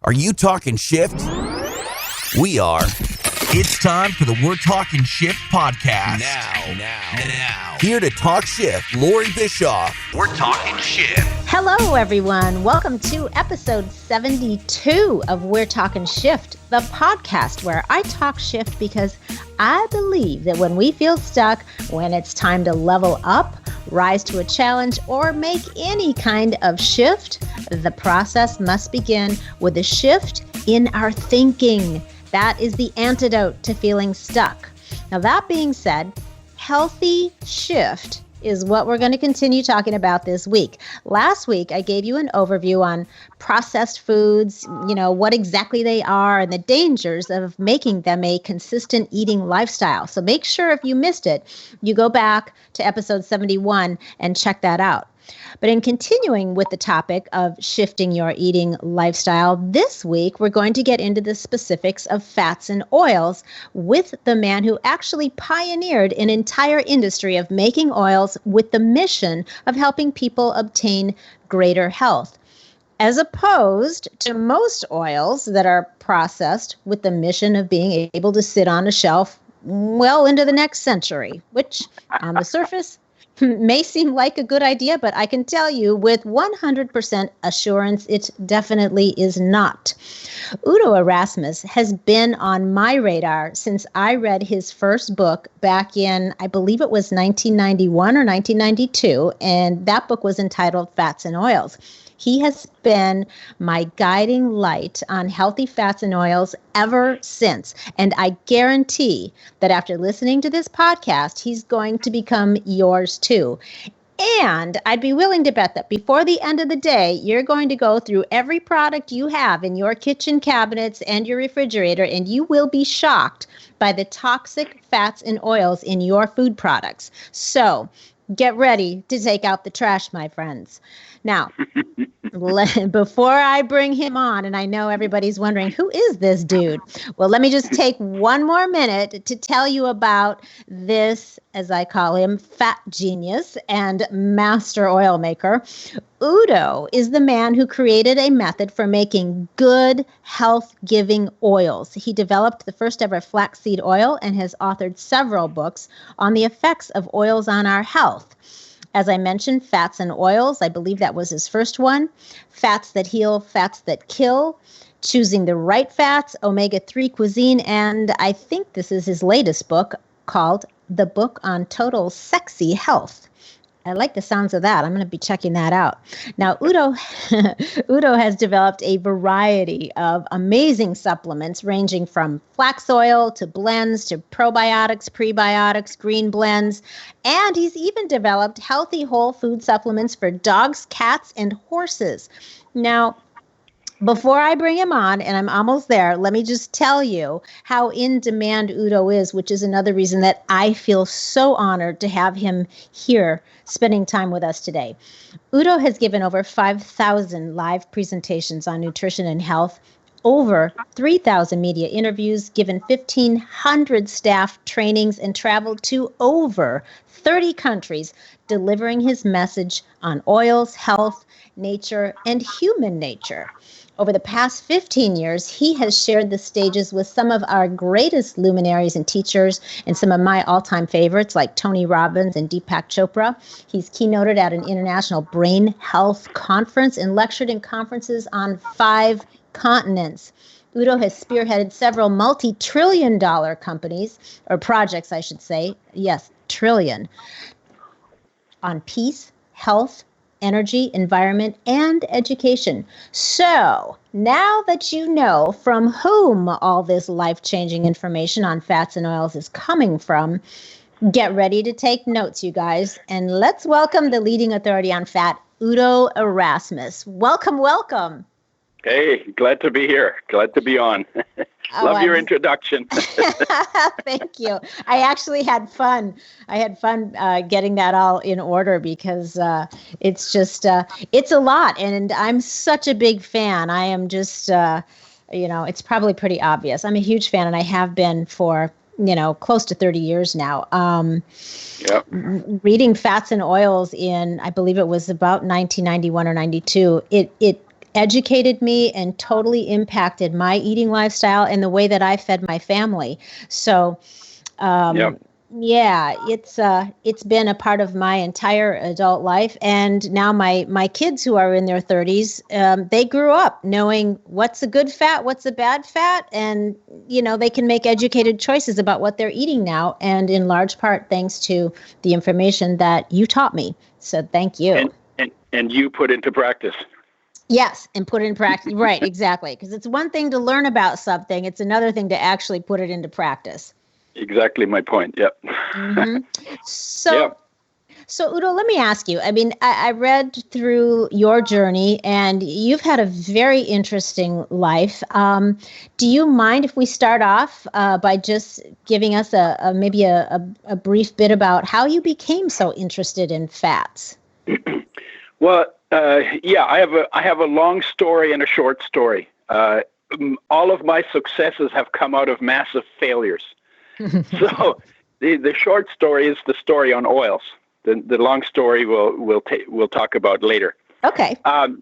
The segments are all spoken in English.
Are you talking shift? We are. It's time for the We're Talking Shift podcast. Now. Here to talk shift, Loree Bischoff. We're Talking Shift. Hello, everyone. Welcome to episode 72 of We're Talking Shift, the podcast where I talk shift because I believe that when we feel stuck, when it's time to level up, rise to a challenge, or make any kind of shift, the process must begin with a shift in our thinking. That is the antidote to feeling stuck. Now, that being said, healthy shift is what we're going to continue talking about this week. Last week, I gave you an overview on processed foods, what exactly they are and the dangers of making them a consistent eating lifestyle. So make sure if you missed it, you go back to episode 71 and check that out. But in continuing with the topic of shifting your eating lifestyle, this week we're going to get into the specifics of fats and oils with the man who actually pioneered an entire industry of making oils with the mission of helping people obtain greater health, as opposed to most oils that are processed with the mission of being able to sit on a shelf well into the next century, which on the surface may seem like a good idea, but I can tell you with 100% assurance, it definitely is not. Udo Erasmus has been on my radar since I read his first book back in, I believe it was 1991 or 1992, and that book was entitled Fats and Oils. He has been my guiding light on healthy fats and oils ever since. And I guarantee that after listening to this podcast, he's going to become yours too. And I'd be willing to bet that before the end of the day, you're going to go through every product you have in your kitchen cabinets and your refrigerator, and you will be shocked by the toxic fats and oils in your food products. So get ready to take out the trash, my friends. Now, before I bring him on, and I know everybody's wondering, who is this dude? Well, let me just take one more minute to tell you about this, as I call him, fat genius and master oil maker. Udo is the man who created a method for making good, health-giving oils. He developed the first ever flaxseed oil and has authored several books on the effects of oils on our health. As I mentioned, fats and oils, I believe that was his first one. Fats that heal, fats that kill, choosing the right fats, omega-3 cuisine, and I think this is his latest book called The Book on Total Sexy Health. I like the sounds of that. I'm going to be checking that out. Now, Udo has developed a variety of amazing supplements ranging from flax oil to blends to probiotics, prebiotics, green blends, and he's even developed healthy whole food supplements for dogs, cats, and horses. Now, before I bring him on, and I'm almost there, let me just tell you how in demand Udo is, which is another reason that I feel so honored to have him here spending time with us today. Udo has given over 5,000 live presentations on nutrition and health, over 3,000 media interviews, given 1,500 staff trainings, and traveled to over 30 countries, delivering his message on oils, health, nature, and human nature. Over the past 15 years, he has shared the stages with some of our greatest luminaries and teachers and some of my all-time favorites like Tony Robbins and Deepak Chopra. He's keynoted at an international brain health conference and lectured in conferences on 5 continents. Udo has spearheaded several multi-trillion-dollar companies, or projects, I should say. Yes, trillion. On peace, health, energy, environment, and education. So now that you know from whom all this life-changing information on fats and oils is coming from, get ready to take notes, you guys. And let's welcome the leading authority on fat, Udo Erasmus. Welcome, welcome. Hey, glad to be here. Glad to be on. Love your introduction. Thank you. I actually had fun. Getting that all in order because it's just, it's a lot. And I'm such a big fan. I am just, it's probably pretty obvious. I'm a huge fan, and I have been for, close to 30 years now. Yep. Reading Fats and Oils in, I believe it was about 1991 or 92, it educated me and totally impacted my eating lifestyle and the way that I fed my family. So, yeah, it's been a part of my entire adult life. And now my kids who are in their 30s, they grew up knowing what's a good fat, what's a bad fat. And, they can make educated choices about what they're eating now. And in large part, thanks to the information that you taught me. So thank you. And you put into practice. Yes, and put it in practice. Right, exactly. Because it's one thing to learn about something. It's another thing to actually put it into practice. Exactly my point. Yep. Mm-hmm. So Udo, let me ask you. I mean, I read through your journey, and you've had a very interesting life. Do you mind if we start off by just giving us maybe a brief bit about how you became so interested in fats? Well, I have a long story and a short story. All of my successes have come out of massive failures. So the short story is the story on oils. The long story we'll talk about later. Okay. In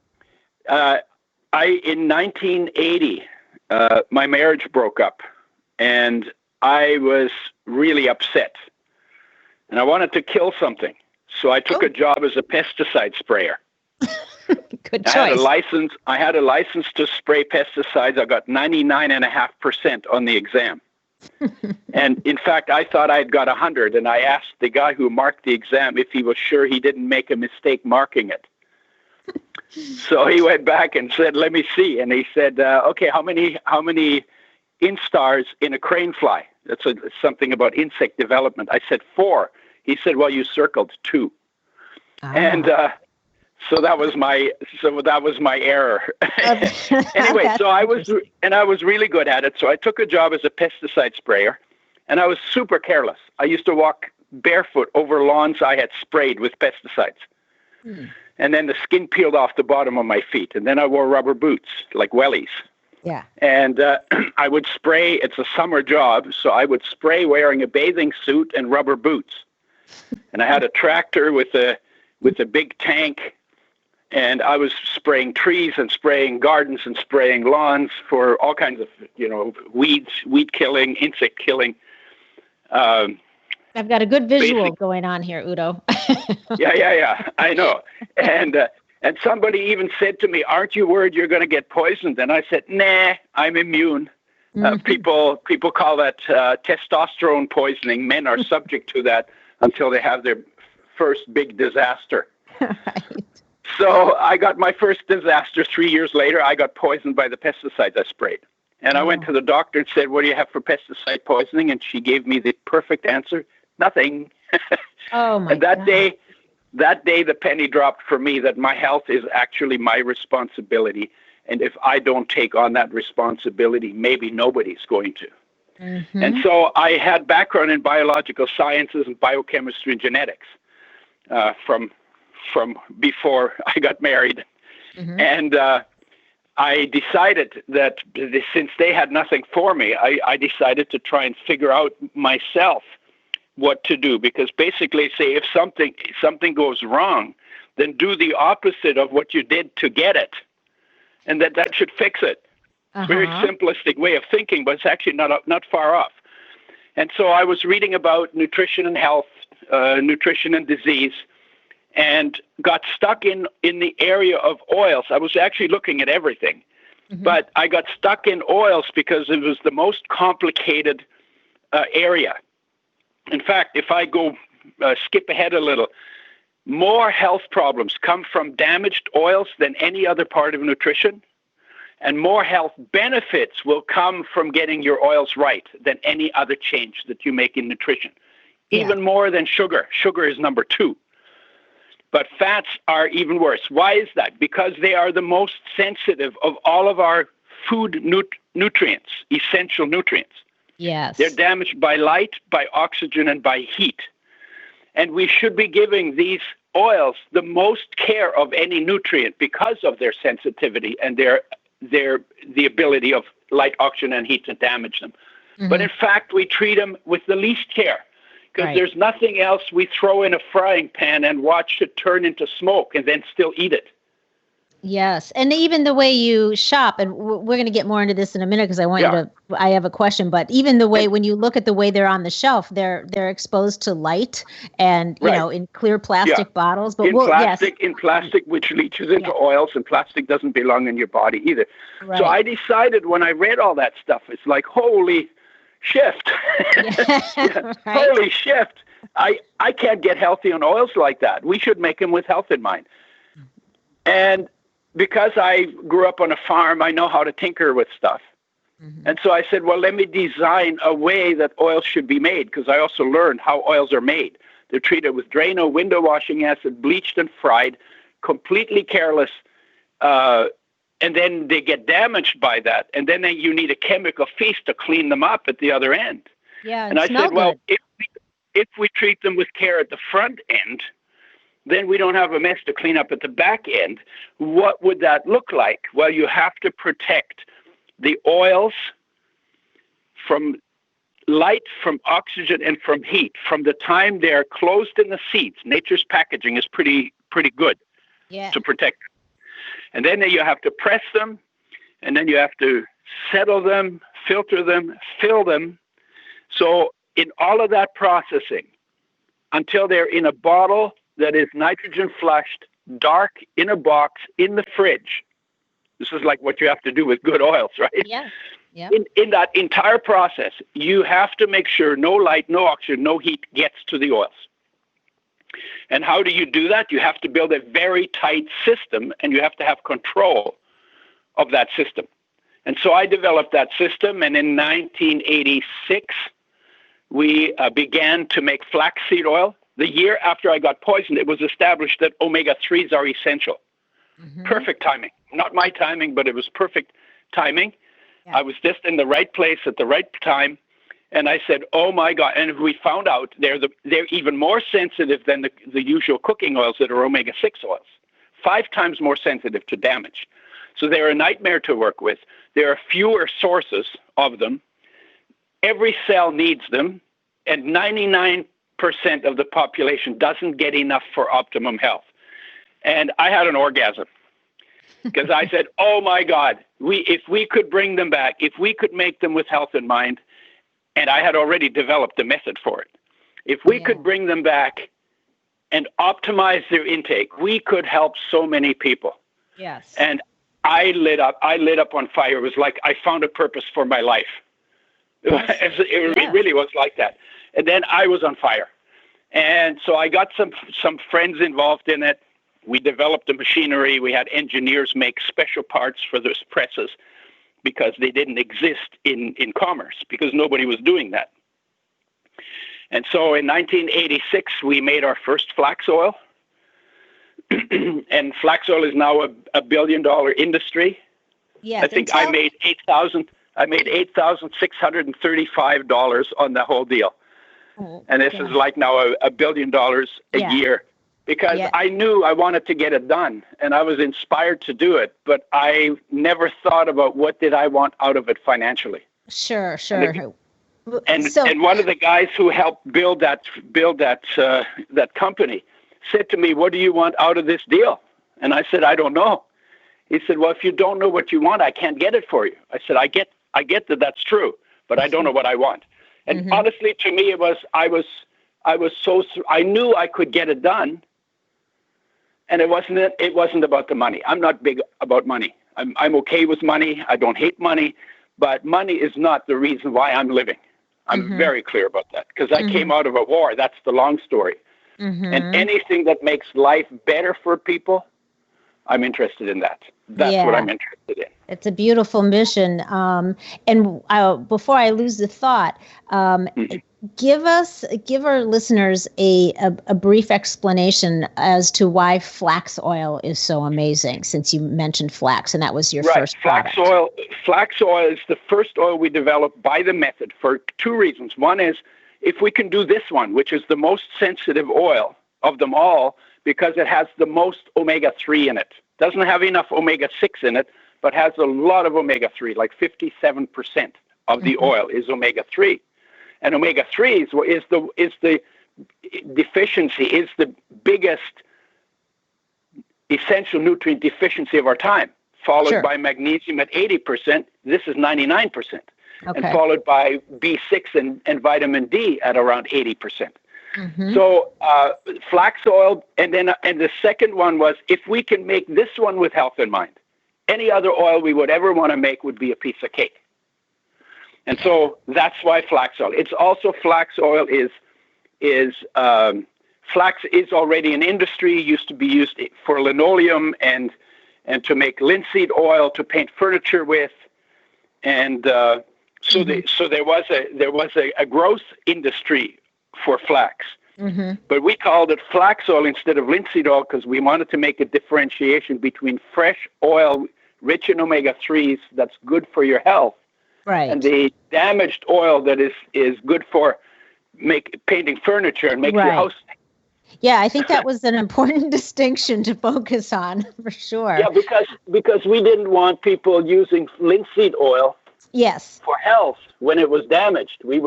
1980, my marriage broke up, and I was really upset, and I wanted to kill something. So I took a job as a pesticide sprayer. Good choice. I had a license to spray pesticides. I got 99.5% on the exam. And in fact, I thought I'd got 100, and I asked the guy who marked the exam if he was sure he didn't make a mistake marking it. So he went back and said, "Let me see." And he said, "Okay, how many instars in a crane fly?" That's something about insect development. I said 4. He said, "Well, you circled 2." And so that was my error. Anyway, so I was really good at it. So I took a job as a pesticide sprayer, and I was super careless. I used to walk barefoot over lawns I had sprayed with pesticides. And then the skin peeled off the bottom of my feet. And then I wore rubber boots, like wellies. Yeah. And I would spray. It's a summer job, so I would spray wearing a bathing suit and rubber boots. And I had a tractor with a big tank. And I was spraying trees and spraying gardens and spraying lawns for all kinds of, weed killing, insect killing. I've got a good visual going on here, Udo. Yeah. I know. And somebody even said to me, "Aren't you worried you're going to get poisoned?" And I said, "Nah, I'm immune." People call that testosterone poisoning. Men are subject to that until they have their first big disaster. Right. So I got my first disaster 3 years later. I got poisoned by the pesticides I sprayed. And I went to the doctor and said, "What do you have for pesticide poisoning?" And she gave me the perfect answer: nothing. Oh, my God. And that day, the penny dropped for me that my health is actually my responsibility. And if I don't take on that responsibility, maybe nobody's going to. Mm-hmm. And so I had background in biological sciences and biochemistry and genetics from before I got married. Mm-hmm. And I decided that since they had nothing for me, I decided to try and figure out myself what to do. Because basically, say if something goes wrong, then do the opposite of what you did to get it. And that should fix it. Uh-huh. Very simplistic way of thinking, but it's actually not far off. And so I was reading about nutrition and health, nutrition and disease, and got stuck in the area of oils. I was actually looking at everything, but I got stuck in oils because it was the most complicated area. In fact, if I go skip ahead a little, more health problems come from damaged oils than any other part of nutrition, and more health benefits will come from getting your oils right than any other change that you make in nutrition. Even more than sugar. Sugar is number 2. But fats are even worse. Why is that? Because they are the most sensitive of all of our food nutrients, essential nutrients. Yes. They're damaged by light, by oxygen, and by heat. And we should be giving these oils the most care of any nutrient because of their sensitivity and the ability of light, oxygen, and heat to damage them. Mm-hmm. But in fact, we treat them with the least care. Because there's nothing else we throw in a frying pan and watch it turn into smoke and then still eat it. Yes. And even the way you shop, and we're going to get more into this in a minute because I want you to, I have a question, but even the way, when you look at the way they're on the shelf, they're exposed to light and, you know, in clear plastic bottles. But in plastic, which leaches into oils, and plastic doesn't belong in your body either. Right. So I decided when I read all that stuff, it's like, holy shift. Holy shift. I can't get healthy on oils like that. We should make them with health in mind. And because I grew up on a farm, I know how to tinker with stuff. And so I said, well, let me design a way that oils should be made, because I also learned how oils are made. They're treated with Drano, window washing acid, bleached and fried, completely careless, and then they get damaged by that. And then you need a chemical feast to clean them up at the other end. Yeah, and I said, well, if we treat them with care at the front end, then we don't have a mess to clean up at the back end. What would that look like? Well, you have to protect the oils from light, from oxygen, and from heat. From the time they're closed in the seeds, nature's packaging is pretty good to protect them. And then you have to press them, and then you have to settle them, filter them, fill them. So in all of that processing, until they're in a bottle that is nitrogen flushed, dark, in a box, in the fridge. This is like what you have to do with good oils, right? Yeah. Yeah. In that entire process, you have to make sure no light, no oxygen, no heat gets to the oils. And how do you do that? You have to build a very tight system, and you have to have control of that system. And so I developed that system, and in 1986, we began to make flaxseed oil. The year after I got poisoned, it was established that omega-3s are essential. Perfect timing. Not my timing, but it was perfect timing. Yeah. I was just in the right place at the right time. And I said, oh, my God. And we found out they're even more sensitive than the usual cooking oils that are omega-6 oils. 5 times more sensitive to damage. So they're a nightmare to work with. There are fewer sources of them. Every cell needs them. And 99% of the population doesn't get enough for optimum health. And I had an orgasm because I said, oh, my God, if we could bring them back, if we could make them with health in mind, and I had already developed a method for it. If we could bring them back and optimize their intake, we could help so many people. Yes. And I lit up on fire. It was like I found a purpose for my life. It really was like that. And then I was on fire. And so I got some friends involved in it. We developed the machinery. We had engineers make special parts for those presses because they didn't exist in commerce, because nobody was doing that. And so in 1986, we made our first flax oil. And flax oil is now a $1 billion industry. Yes, I think I made $8,635 on the whole deal. And this is like now $1 billion a year, because I knew I wanted to get it done, and I was inspired to do it, but I never thought about what did I want out of it financially. Sure. And one of the guys who helped build that company said to me, "What do you want out of this deal?" And I said, "I don't know." He said, "Well, if you don't know what you want, I can't get it for you." I said, I get that that's true, but I don't know what I want. And honestly, to me, I knew I could get it done, and it wasn't about the money. I'm not big about money. I'm okay with money. I don't hate money, but money is not the reason why I'm living. I'm very clear about that, because I came out of a war. That's the long story. And anything that makes life better for people, I'm interested in that. That's what I'm interested in. It's a beautiful mission. And before I lose the thought, give our listeners a brief explanation as to why flax oil is so amazing, since you mentioned flax, and that was your first product. Flax oil is the first oil we developed by the method for 2 reasons. One is, if we can do this one, which is the most sensitive oil of them all, because it has the most omega-3 in it. Doesn't have enough omega-6 in it, but has a lot of omega-3, like 57% of the oil is omega-3. And omega-3 is the deficiency, is the biggest essential nutrient deficiency of our time, followed by magnesium at 80%. This is 99%. And followed by B6 and vitamin D at around 80%. So flax oil, and the second one was, if we can make this one with health in mind, any other oil we would ever want to make would be a piece of cake. And so that's why flax oil. It's also flax oil flax is already an industry, used to be used for linoleum and to make linseed oil to paint furniture with, and so there was a growth industry for flax. But we called it flax oil instead of linseed oil because we wanted to make a differentiation between fresh oil rich in omega-3s that's good for your health, and the damaged oil that is good for painting furniture and makes your house. Yeah, I think that was an important distinction to focus on, for sure. Yeah, because we didn't want people using linseed oil for health when it was damaged. We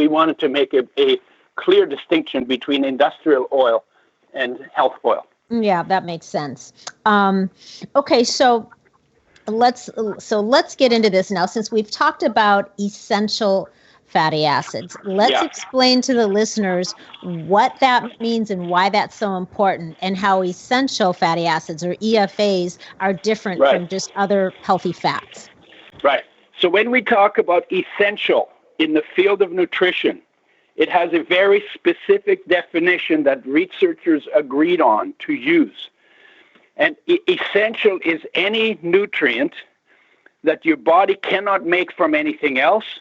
wanted to make a clear distinction between industrial oil and health oil. Yeah, that makes sense. Okay, so let's get into this now. Since we've talked about essential fatty acids, let's explain to the listeners what that means and why that's so important, and how essential fatty acids, or EFAs, are different from just other healthy fats. Right. So when we talk about essential in the field of nutrition, it has a very specific definition that researchers agreed on to use. And essential is any nutrient that your body cannot make from anything else,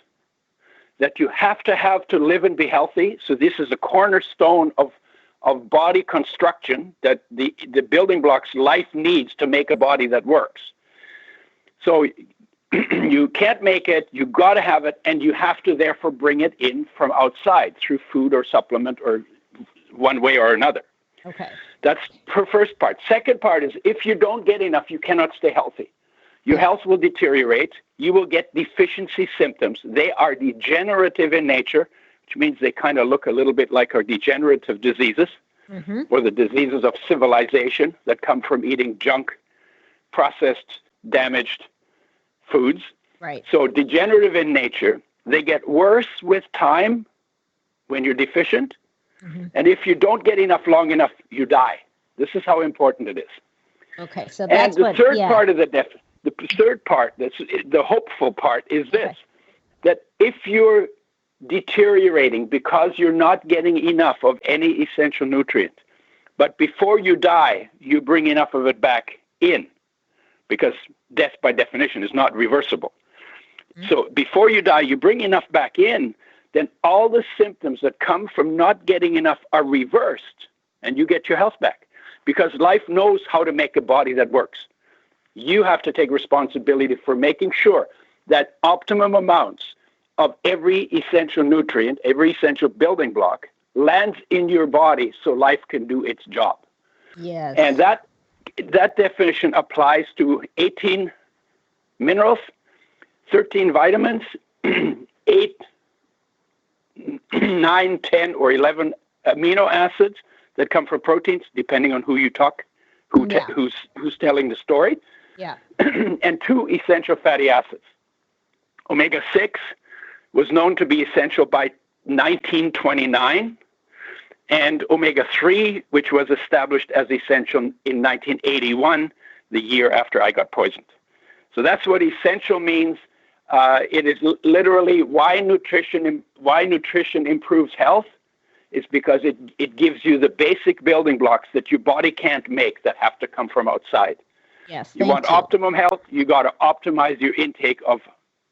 that you have to live and be healthy. So this is a cornerstone of body construction, that the building blocks life needs to make a body that works. So you can't make it, you got to have it, and you have to therefore bring it in from outside through food or supplement or one way or another. Okay. That's the first part. Second part is, if you don't get enough, you cannot stay healthy. Your health will deteriorate. You will get deficiency symptoms. They are degenerative in nature, which means they kind of look a little bit like our degenerative diseases, or the diseases of civilization that come from eating junk, processed, damaged foods. Right. So degenerative in nature. They get worse with time when you're deficient. And if you don't get enough long enough, you die. This is how important it is. Okay, so that's the third part, that's the hopeful part, is this: that if you're deteriorating because you're not getting enough of any essential nutrient, but before you die, you bring enough of it back in, because death by definition is not reversible. So before you die, you bring enough back in, then all the symptoms that come from not getting enough are reversed, and you get your health back, because life knows how to make a body that works. You have to take responsibility for making sure that optimum amounts of every essential nutrient, every essential building block, lands in your body so life can do its job. Yes. And that definition applies to 18 minerals, 13 vitamins, 8, 9, 10, or 11 amino acids that come from proteins, depending on who you talk, who's telling the story. Yeah. And 2 essential fatty acids. Omega-6 was known to be essential by 1929, and omega-3, which was established as essential in 1981, the year after I got poisoned. So that's what essential means. It is literally why nutrition improves health, is because it gives you the basic building blocks that your body can't make, that have to come from outside. Yes. You want optimum health, you got to optimize your intake of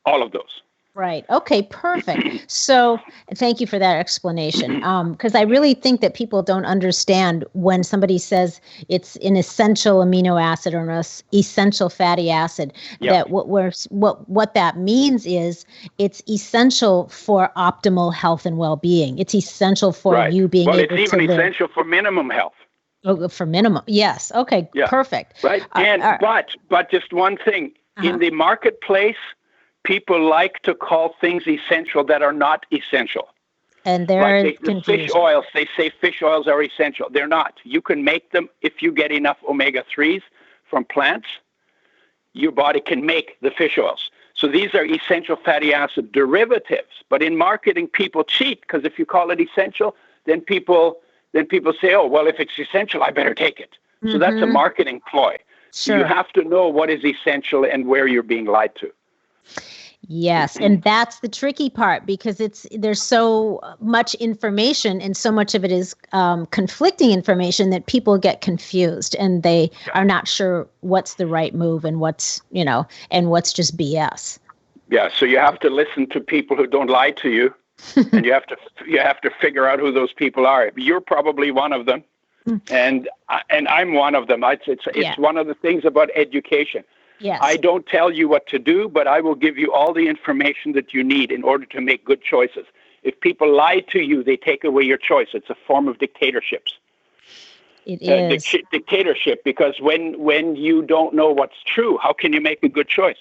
all of those. Right. Okay, perfect. So thank you for that explanation. Because I really think that people don't understand when somebody says it's an essential amino acid or an essential fatty acid, that what that means is it's essential for optimal health and well-being. It's essential for you being able to live. Well, it's even essential for minimum health. Oh, for minimum. Yes. Okay, perfect. Right. But just one thing, in the marketplace, people like to call things essential that are not essential. And they're like the fish oils, they say fish oils are essential. They're not. You can make them if you get enough omega-3s from plants. Your body can make the fish oils. So these are essential fatty acid derivatives. But in marketing, people cheat, because if you call it essential, then people say, oh, well, if it's essential, I better take it. Mm-hmm. So that's a marketing ploy. Sure. You have to know what is essential and where you're being lied to. Yes, and that's the tricky part, because there's so much information, and so much of it is conflicting information that people get confused, and they are not sure what's the right move and what's just BS. Yeah, so you have to listen to people who don't lie to you, and you have to figure out who those people are. You're probably one of them, and I'm one of them. It's one of the things about education. Yes. I don't tell you what to do, but I will give you all the information that you need in order to make good choices. If people lie to you, they take away your choice. It's a form of dictatorships. It is. Dictatorship, because when you don't know what's true, how can you make a good choice?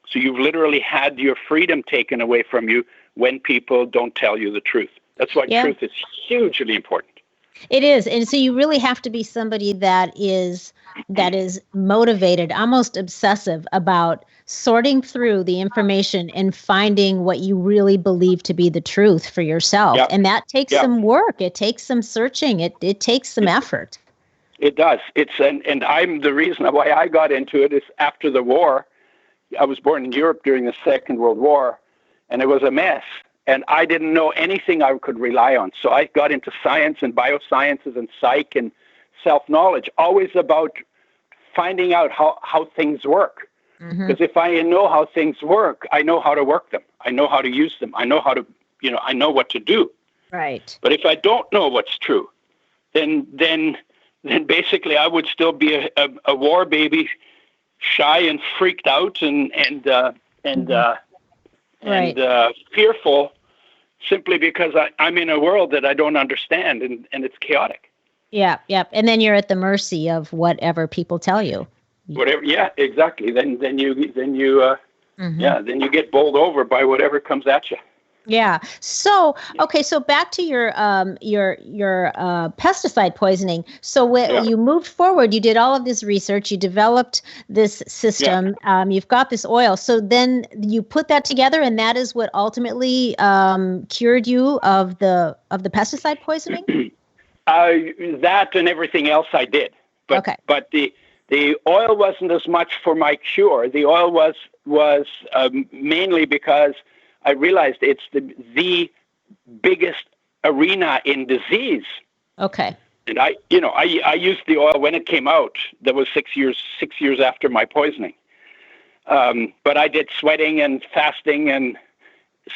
So you've literally had your freedom taken away from you when people don't tell you the truth. That's why truth is hugely important. It is. And so you really have to be somebody that is motivated, almost obsessive about sorting through the information and finding what you really believe to be the truth for yourself. Yep. And that takes some work. It takes some searching. It takes some effort. It does. And I'm the reason why I got into it is after the war. I was born in Europe during the Second World War, and it was a mess. And I didn't know anything I could rely on. So I got into science and biosciences and psych and self-knowledge, always about finding out how things work. Because if I know how things work, I know how to work them. I know how to use them. I know how to, I know what to do. Right. But if I don't know what's true, then basically I would still be a war baby, shy and freaked out and fearful, simply because I'm in a world that I don't understand, and it's chaotic. Yeah, yep. And then you're at the mercy of whatever people tell you. Whatever, yeah, exactly. Then you get bowled over by whatever comes at you. Yeah. So, okay. So back to your pesticide poisoning. So when you moved forward, you did all of this research, you developed this system, you've got this oil. So then you put that together, and that is what ultimately cured you of the pesticide poisoning? That and everything else I did. But the oil wasn't as much for my cure. The oil was mainly because I realized it's the biggest arena in disease. Okay. And I used the oil when it came out. That was 6 years after my poisoning. But I did sweating and fasting and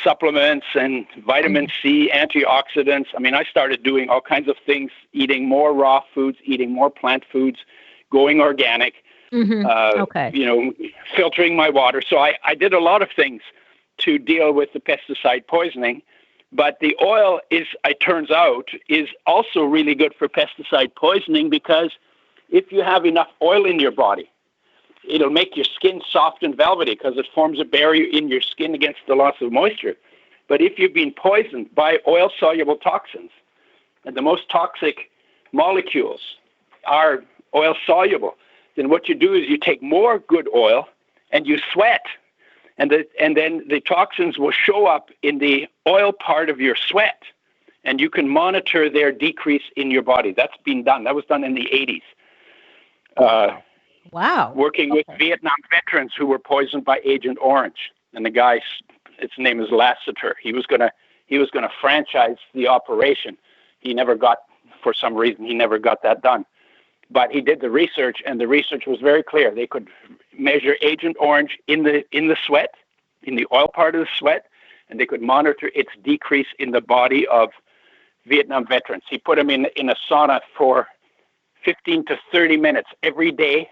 supplements and vitamin C, antioxidants. I mean, I started doing all kinds of things, eating more raw foods, eating more plant foods, going organic, filtering my water. So I did a lot of things to deal with the pesticide poisoning. But the oil it turns out, is also really good for pesticide poisoning, because if you have enough oil in your body, it'll make your skin soft and velvety because it forms a barrier in your skin against the loss of moisture. But if you've been poisoned by oil-soluble toxins, and the most toxic molecules are oil-soluble, then what you do is you take more good oil and you sweat. And then the toxins will show up in the oil part of your sweat, and you can monitor their decrease in your body. That's been done. That was done in the 80s. Wow. Working with Vietnam veterans who were poisoned by Agent Orange. And the guy, its name is Lassiter. He was gonna franchise the operation. For some reason, he never got that done. But he did the research, and the research was very clear. They could measure Agent Orange in the sweat, in the oil part of the sweat, and they could monitor its decrease in the body of Vietnam veterans. He put them in a sauna for 15 to 30 minutes every day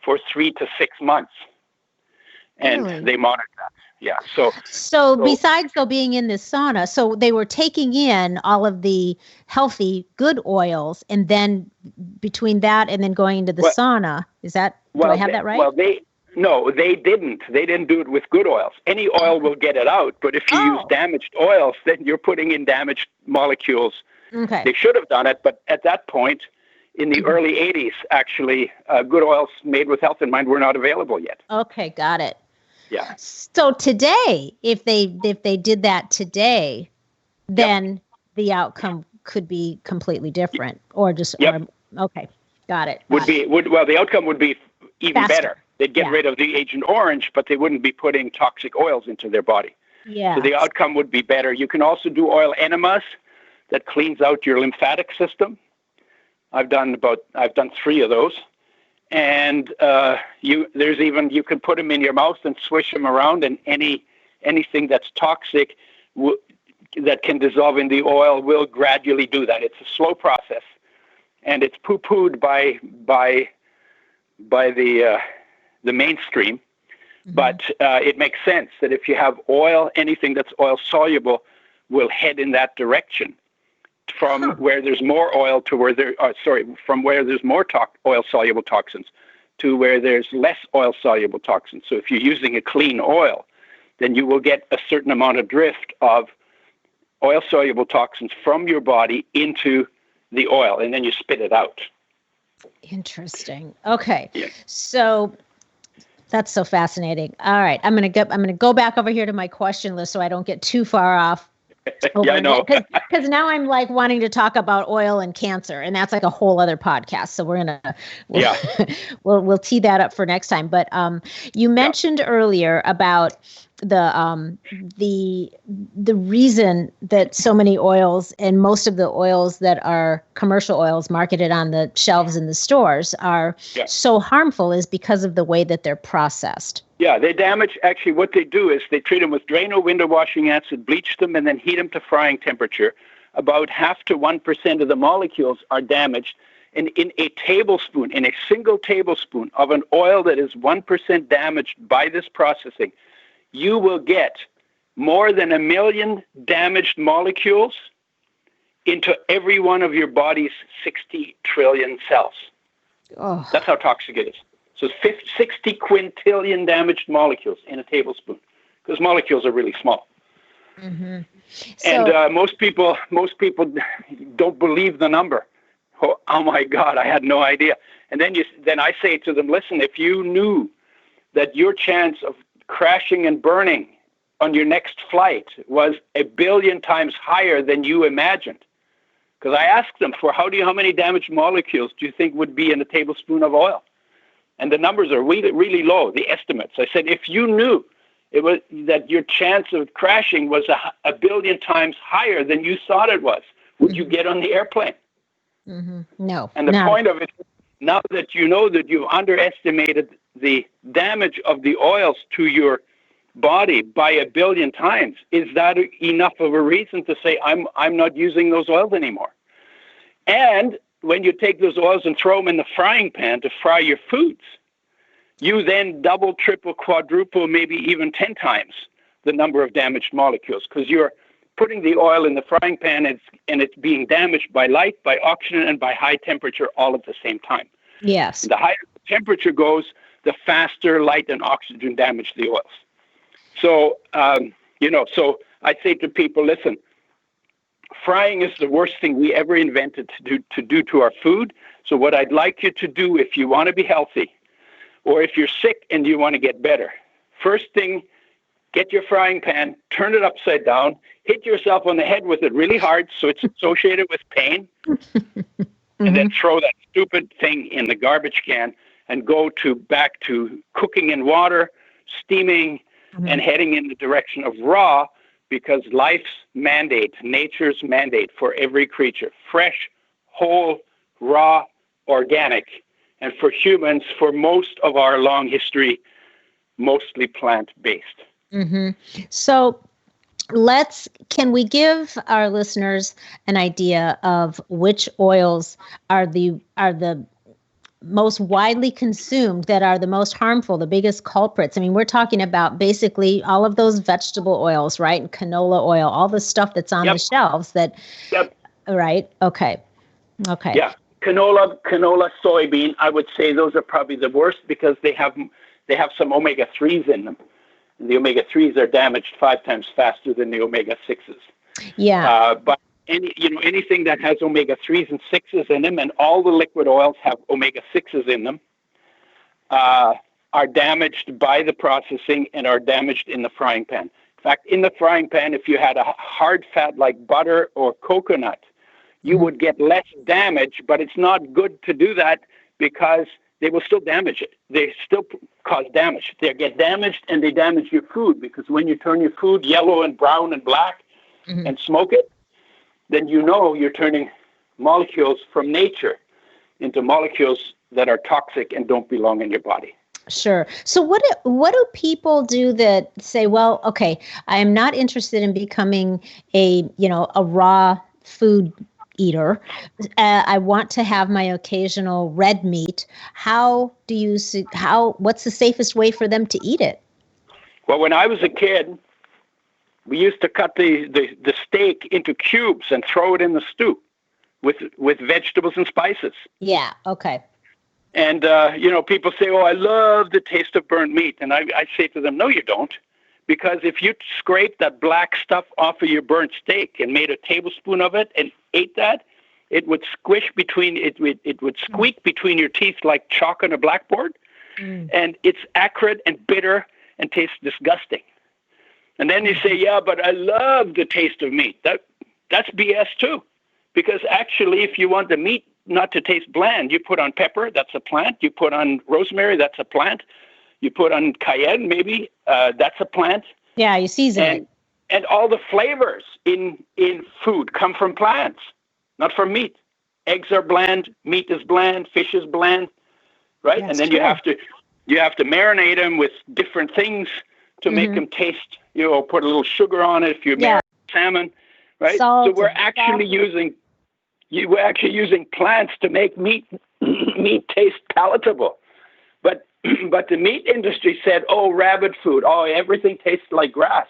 for 3 to 6 months. And they monitored that. Yeah. So besides being in this sauna, so they were taking in all of the healthy, good oils, and then between that and then going into the sauna, is that, do I have that right? Well, No, they didn't. They didn't do it with good oils. Any oil will get it out, but if you use damaged oils, then you're putting in damaged molecules. Okay. They should have done it, but at that point, in the early 80s, actually, good oils made with health in mind were not available yet. Okay, got it. Yeah. So today, if they did that today, then the outcome could be completely different, or just okay, got it. The outcome would be even Faster. better. They'd get rid of the Agent Orange, but they wouldn't be putting toxic oils into their body. Yeah. So the outcome would be better. You can also do oil enemas that cleans out your lymphatic system. I've done 3 of those, and you can put them in your mouth and swish them around, and anything that's toxic that can dissolve in the oil will gradually do that. It's a slow process, and it's poo-pooed by the mainstream, but it makes sense that if you have oil, anything that's oil soluble will head in that direction from where there's more oil to where from where there's more oil soluble toxins to where there's less oil soluble toxins. So if you're using a clean oil, then you will get a certain amount of drift of oil soluble toxins from your body into the oil, and then you spit it out. Interesting. Okay. Yeah. So that's so fascinating. All right. I'm going to go back over here to my question list so I don't get too far off. Yeah, I know. Because now I'm like wanting to talk about oil and cancer, and that's like a whole other podcast. So we'll tee that up for next time. But you mentioned earlier about the reason that so many oils and most of the oils that are commercial oils marketed on the shelves in the stores are so harmful is because of the way that they're processed. Yeah, they damage. Actually, what they do is they treat them with Drano window washing acid, bleach them, and then heat them to frying temperature. About 0.5 to 1% of the molecules are damaged. And in a single tablespoon of an oil that is 1% damaged by this processing, you will get more than 1 million damaged molecules into every one of your body's 60 trillion cells. Oh. That's how toxic it is. So 60 quintillion damaged molecules in a tablespoon, because molecules are really small. Mm-hmm. And most people don't believe the number. Oh my God, I had no idea. And then I say to them, listen, if you knew that your chance of crashing and burning on your next flight was 1 billion times higher than you imagined. Because I asked them how many damaged molecules do you think would be in a tablespoon of oil? And the numbers are really, really low, the estimates. I said, if you knew that your chance of crashing was 1 billion times higher than you thought it was, would you get on the airplane? Mm-hmm. No. And the point of it, now that you know that you've underestimated the damage of the oils to your body by 1 billion times, is that enough of a reason to say I'm not using those oils anymore? And when you take those oils and throw them in the frying pan to fry your foods, you then double, triple, quadruple, maybe even 10 times the number of damaged molecules, because you're putting the oil in the frying pan and it's being damaged by light, by oxygen, and by high temperature all at the same time. Yes. The higher the temperature goes, the faster light and oxygen damage the oils. So, so I say to people, listen, frying is the worst thing we ever invented to do to our food. So what I'd like you to do, if you want to be healthy, or if you're sick and you want to get better, first thing, get your frying pan, turn it upside down, hit yourself on the head with it really hard so it's associated with pain, and then throw that stupid thing in the garbage can and go back to cooking in water, steaming, and heading in the direction of raw, because life's mandate, nature's mandate for every creature, fresh, whole, raw, organic, and for humans, for most of our long history, mostly plant-based. Mm-hmm. So can we give our listeners an idea of which oils are the most widely consumed, that are the most harmful, the biggest culprits? I mean, we're talking about basically all of those vegetable oils, right? And canola oil, all the stuff that's on the shelves right? Okay. Yeah. Canola, soybean, I would say those are probably the worst, because they have they have some omega-3s in them. And the omega-3s are damaged 5 times faster than the omega-6s. Yeah. But anything that has omega-3s and 6s in them, and all the liquid oils have omega-6s in them, are damaged by the processing and are damaged in the frying pan. In fact, in the frying pan, if you had a hard fat like butter or coconut, you would get less damage, but it's not good to do that because they will still damage it. They still cause damage. They get damaged and they damage your food, because when you turn your food yellow and brown and black and smoke it, then you're turning molecules from nature into molecules that are toxic and don't belong in your body. Sure. So what do people do that say, well, okay, I am not interested in becoming a raw food eater. I want to have my occasional red meat. What's the safest way for them to eat it? Well, when I was a kid, we used to cut the steak into cubes and throw it in the stew with vegetables and spices. Yeah. Okay. And, people say, oh, I love the taste of burnt meat. And I say to them, no, you don't. Because if you scraped that black stuff off of your burnt steak and made a tablespoon of it and ate that, it would squeak between your teeth like chalk on a blackboard. And it's acrid and bitter and tastes disgusting. And then you say, yeah, but I love the taste of meat. That's BS too. Because actually, if you want the meat not to taste bland, you put on pepper, that's a plant. You put on rosemary, that's a plant. You put on cayenne, maybe, that's a plant. Yeah, you season it. And all the flavors in food come from plants, not from meat. Eggs are bland, meat is bland, fish is bland, right? That's and then true. you have to marinate them with different things to make them taste. Put a little sugar on it if you marinate salmon, right? Salt, so we're actually using plants to make meat taste palatable. But the meat industry said, oh, rabbit food, oh, everything tastes like grass.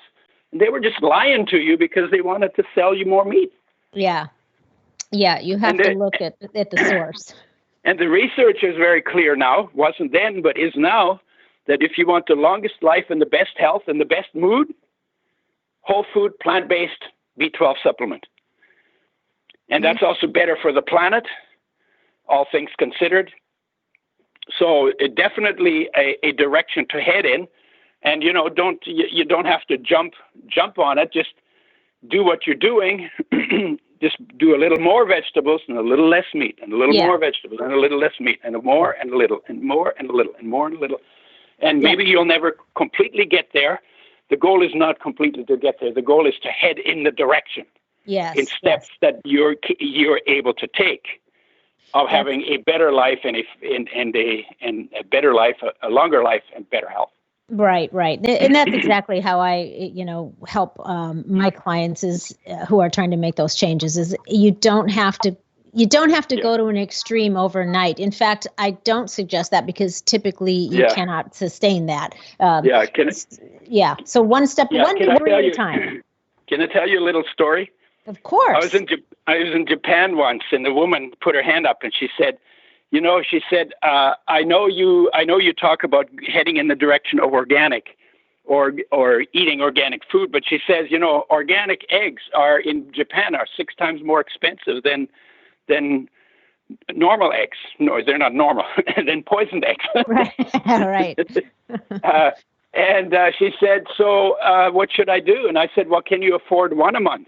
And they were just lying to you because they wanted to sell you more meat. Yeah. Yeah, you have to look at the source. And the research is very clear now, wasn't then, but is now, that if you want the longest life and the best health and the best mood, whole food, plant-based B12 supplement. And that's also better for the planet, all things considered. So definitely a direction to head in, and you don't have to jump on it. Just do what you're doing. Just do a little more vegetables and a little less meat, and a little more vegetables and a little less meat, and more and a little and more and a little and more and a little. And maybe you'll never completely get there. The goal is not completely to get there. The goal is to head in the direction. Yes. In steps that you're able to take. Of having a better life and a better life, a longer life, and better health. Right. And that's exactly how I, help my clients who are trying to make those changes. Is you don't have to go to an extreme overnight. In fact, I don't suggest that, because typically you cannot sustain that. So one day at a time. Can I tell you a little story? Of course. I was in Japan once, and the woman put her hand up and she said, I know you talk about heading in the direction of organic or eating organic food, but she says, organic eggs in Japan are 6 times more expensive than normal eggs. No, they're not normal, than poisoned eggs. Right. And she said, so what should I do? And I said, well, can you afford one a month?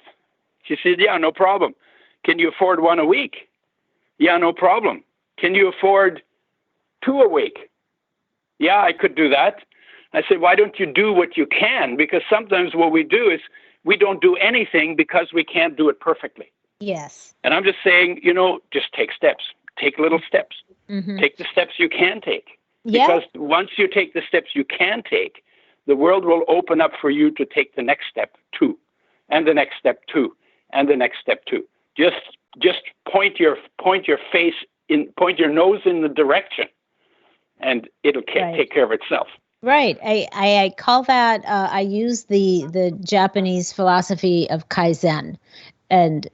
She said, yeah, no problem. Can you afford one a week? Yeah, no problem. Can you afford 2 a week? Yeah, I could do that. I said, why don't you do what you can? Because sometimes what we do is we don't do anything because we can't do it perfectly. Yes. And I'm just saying, just take steps. Take little steps. Mm-hmm. Take the steps you can take. Yeah. Because once you take the steps you can take, the world will open up for you to take the next step too, and the next step too. And the next step too. Just point your nose in the direction, and it'll take care of itself. Right. I call that. I use the Japanese philosophy of Kaizen, and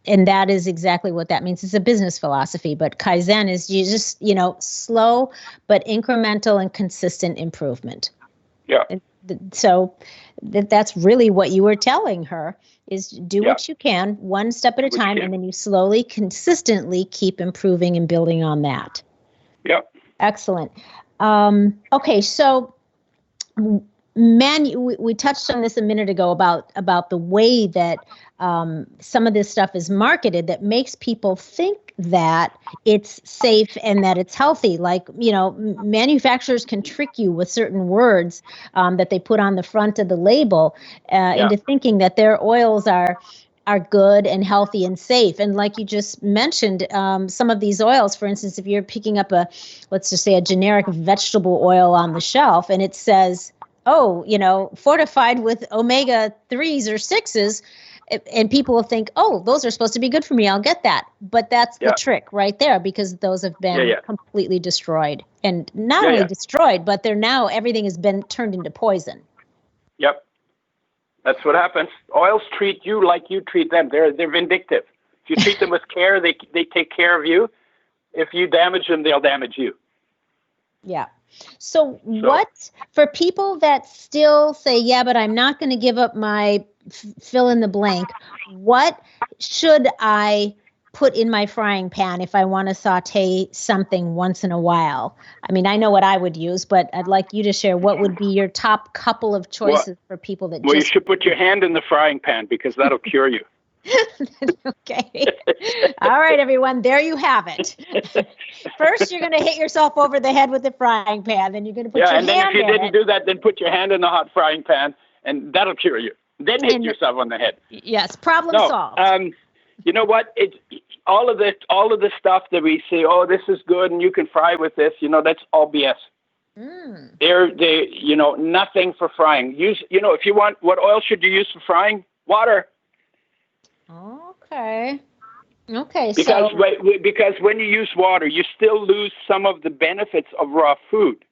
and that is exactly what that means. It's a business philosophy, but Kaizen is you just, slow but incremental and consistent improvement. Yeah. So that's really what you were telling her is do what you can, one step at a time, and then you slowly, consistently keep improving and building on that. Yeah. Excellent. Okay, so we touched on this a minute ago about the way that some of this stuff is marketed that makes people think that it's safe and that it's healthy. Like, manufacturers can trick you with certain words that they put on the front of the label into thinking that their oils are good and healthy and safe. And like you just mentioned, some of these oils, for instance, if you're picking up let's just say a generic vegetable oil on the shelf and it says, fortified with omega 3s or 6s, and people will think, those are supposed to be good for me. I'll get that. But that's the trick right there, because those have been completely destroyed. And not only destroyed, but everything has been turned into poison. Yep. That's what happens. Oils treat you like you treat them. They're vindictive. If you treat them with care, they take care of you. If you damage them, they'll damage you. Yeah. So what, for people that still say, but I'm not going to give up my fill in the blank, what should I put in my frying pan if I want to saute something once in a while? I mean, I know what I would use, but I'd like you to share what would be your top couple of choices for people that you should put your hand in the frying pan because that'll cure you. Okay. All right, everyone. There you have it. First, you're going to hit yourself over the head with the frying pan. Then you're going to put your hand in it. Yeah, and then if you didn't do that, then put your hand in the hot frying pan, and that'll cure you. Then hit yourself on the head. Yes, problem solved. You know what? It's all of the stuff that we say, this is good, and you can fry with this. That's all BS. Nothing for frying. If you want, what oil should you use for frying? Water. Okay. Because when you use water, you still lose some of the benefits of raw food,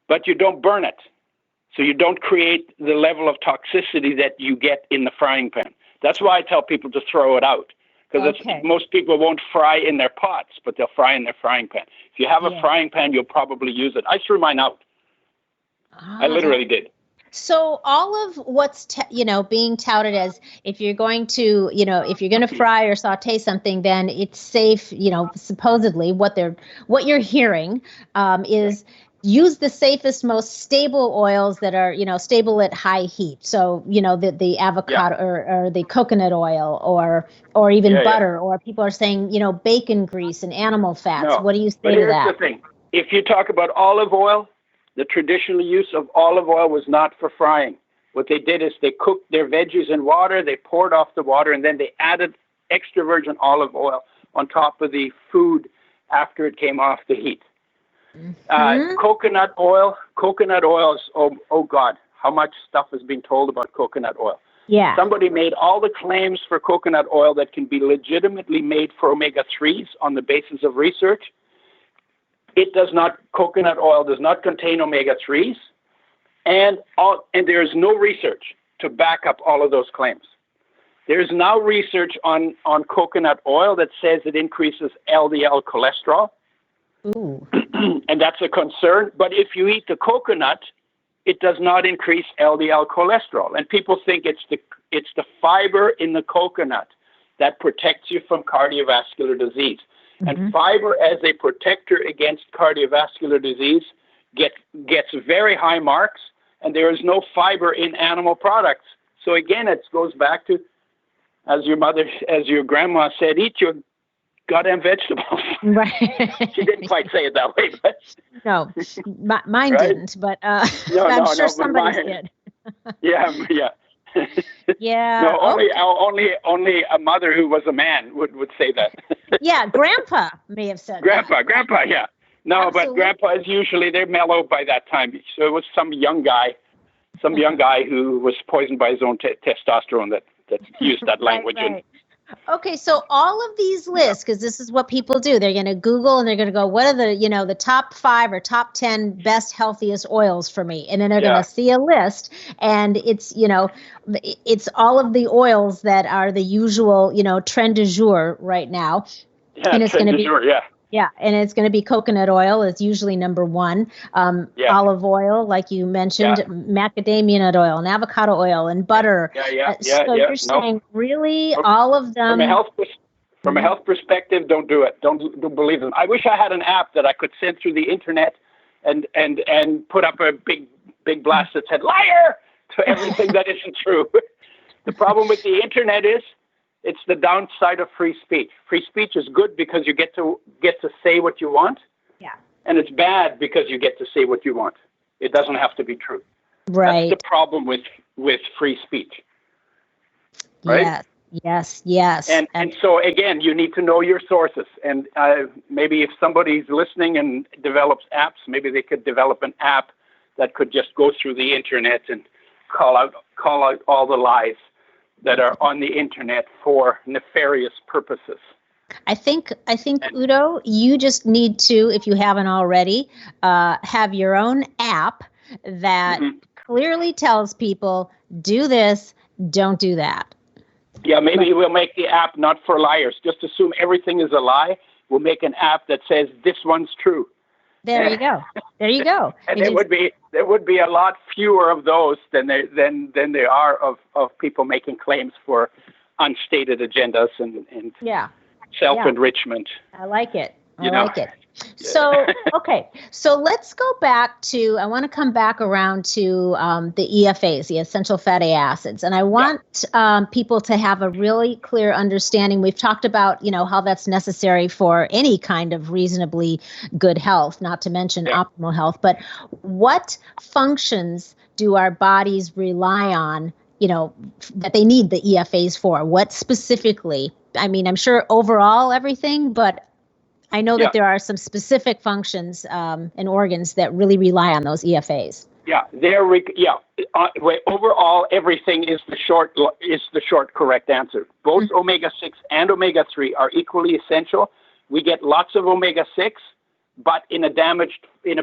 but you don't burn it. So you don't create the level of toxicity that you get in the frying pan. That's why I tell people to throw it out, because most people won't fry in their pots, but they'll fry in their frying pan. If you have a frying pan, you'll probably use it. I threw mine out. I literally did. So all of what's being touted as if you're going to fry or saute something, then it's safe. Supposedly what you're hearing is use the safest, most stable oils that are stable at high heat. So the avocado or the coconut oil or even butter, or people are saying bacon grease and animal fats. No. What do you say to that? Here's the thing: if you talk about olive oil, the traditional use of olive oil was not for frying. What they did is they cooked their veggies in water, they poured off the water, and then they added extra virgin olive oil on top of the food after it came off the heat. Coconut oil is, oh God, how much stuff has been told about coconut oil. Yeah. Somebody made all the claims for coconut oil that can be legitimately made for omega-3s on the basis of research. Coconut oil does not contain omega-3s, and there is no research to back up all of those claims. There is now research on coconut oil that says it increases LDL cholesterol. Ooh. And that's a concern. But if you eat the coconut, it does not increase LDL cholesterol. And people think it's the fiber in the coconut that protects you from cardiovascular disease. And fiber as a protector against cardiovascular disease gets very high marks, and there is no fiber in animal products. So again, it goes back to, as your grandma said, eat your goddamn vegetables. Right. She didn't quite say it that way, but no, mine didn't. But I'm sure somebody did. Yeah. Yeah. No, only a mother who was a man would say that. Yeah, Grandpa may have said Grandpa, yeah. No, Absolutely. But Grandpa is usually, they're mellow by that time. So it was some young guy who was poisoned by his own testosterone that used that language. Right. Okay, so all of these lists, because this is what people do, they're going to Google and they're going to go, what are the top 5 or top 10 best, healthiest oils for me? And then they're going to see a list, and it's all of the oils that are the usual, trend du jour right now. Yeah, and it's trend going du to jour, yeah. Yeah, and it's going to be coconut oil is usually number 1. Olive oil, like you mentioned, macadamia nut oil, and avocado oil, and butter. So you're saying really all of them. From a health perspective, don't do it. Don't believe them. I wish I had an app that I could send through the internet and put up a big blast that said "liar" to everything that isn't true. The problem with the internet is, it's the downside of free speech. Free speech is good because you get to say what you want. Yeah. And it's bad because you get to say what you want. It doesn't have to be true. Right. That's the problem with free speech. Right? Yes. And so again, you need to know your sources. And maybe if somebody's listening and develops apps, maybe they could develop an app that could just go through the internet and call out all the lies that are on the internet for nefarious purposes. I think Udo, you just need to, if you haven't already, have your own app that clearly tells people, do this, don't do that. Yeah, maybe we'll make the app not for liars. Just assume everything is a lie. We'll make an app that says this one's true. There you go. And there would be a lot fewer of those than there are of people making claims for unstated agendas and self-enrichment. I like it. I like it. So, okay. So let's go back to, I want to come back around to the EFAs, the essential fatty acids. And I want people to have a really clear understanding. We've talked about, how that's necessary for any kind of reasonably good health, not to mention optimal health. But what functions do our bodies rely on, that they need the EFAs for? What specifically? I mean, I'm sure overall everything, but I know that there are some specific functions and organs that really rely on those EFAs. Overall, everything is the short correct answer. Both omega-6 and omega-3 are equally essential. We get lots of omega-6, but in a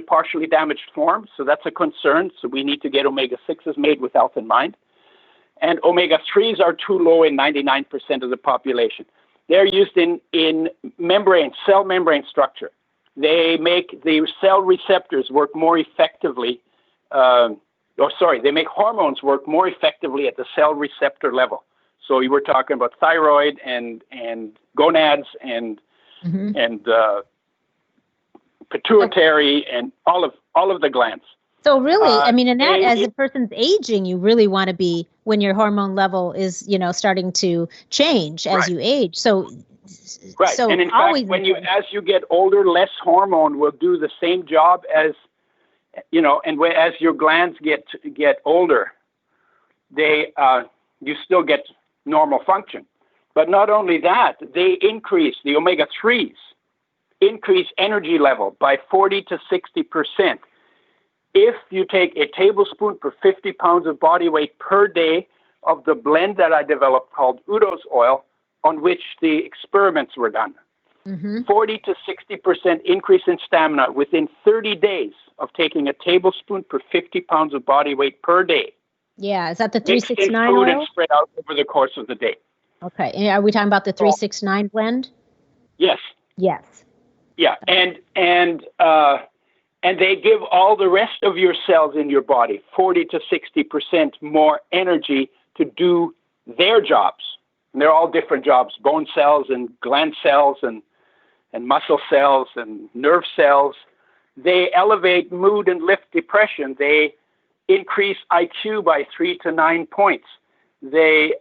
partially damaged form. So that's a concern. So we need to get omega-6s made with health in mind. And omega-3s are too low in 99% of the population. They're used in cell membrane structure. They make the cell receptors work more effectively. They make hormones work more effectively at the cell receptor level. So you were talking about thyroid and gonads and pituitary and all of the glands. So really, as a person's aging, you really want to be, when your hormone level is, starting to change as you age. So and in fact, as you get older, less hormone will do the same job as, as your glands get older, you still get normal function. But not only that, they increase, the omega-3s increase energy level by 40 to 60%. If you take a tablespoon per 50 pounds of body weight per day of the blend that I developed called Udo's oil, on which the experiments were done, 40 to 60% increase in stamina within 30 days of taking a tablespoon per 50 pounds of body weight per day. Yeah, is that the 369 oil? Food and spread out over the course of the day. Okay, and are we talking about the 369 blend? Yes. Yeah, and they give all the rest of your cells in your body 40 to 60% more energy to do their jobs. And they're all different jobs: bone cells and gland cells and muscle cells and nerve cells. They elevate mood and lift depression. They increase IQ by 3 to 9 points. The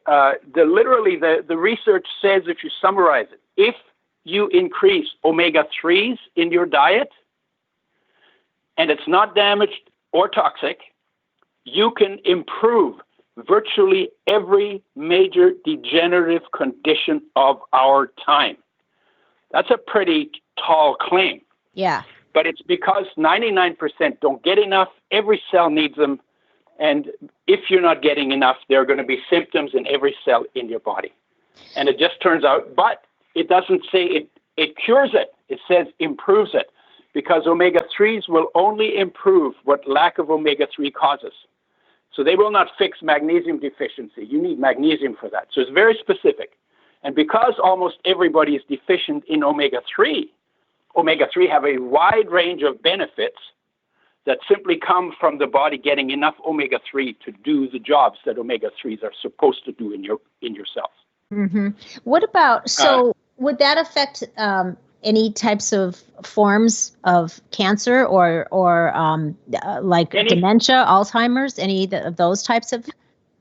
research says, if you summarize it, if you increase omega-3s in your diet, and it's not damaged or toxic, you can improve virtually every major degenerative condition of our time. That's a pretty tall claim. Yeah. But it's because 99% don't get enough. Every cell needs them. And if you're not getting enough, there are going to be symptoms in every cell in your body. And it just turns out, but it doesn't say it cures it. It says improves it, because omega-3s will only improve what lack of omega-3 causes. So they will not fix magnesium deficiency. You need magnesium for that. So it's very specific. And because almost everybody is deficient in omega-3 have a wide range of benefits that simply come from the body getting enough omega-3 to do the jobs that omega-3s are supposed to do in your cells. Mm-hmm. What about, would that affect any types of forms of cancer or like dementia, Alzheimer's, any of those types of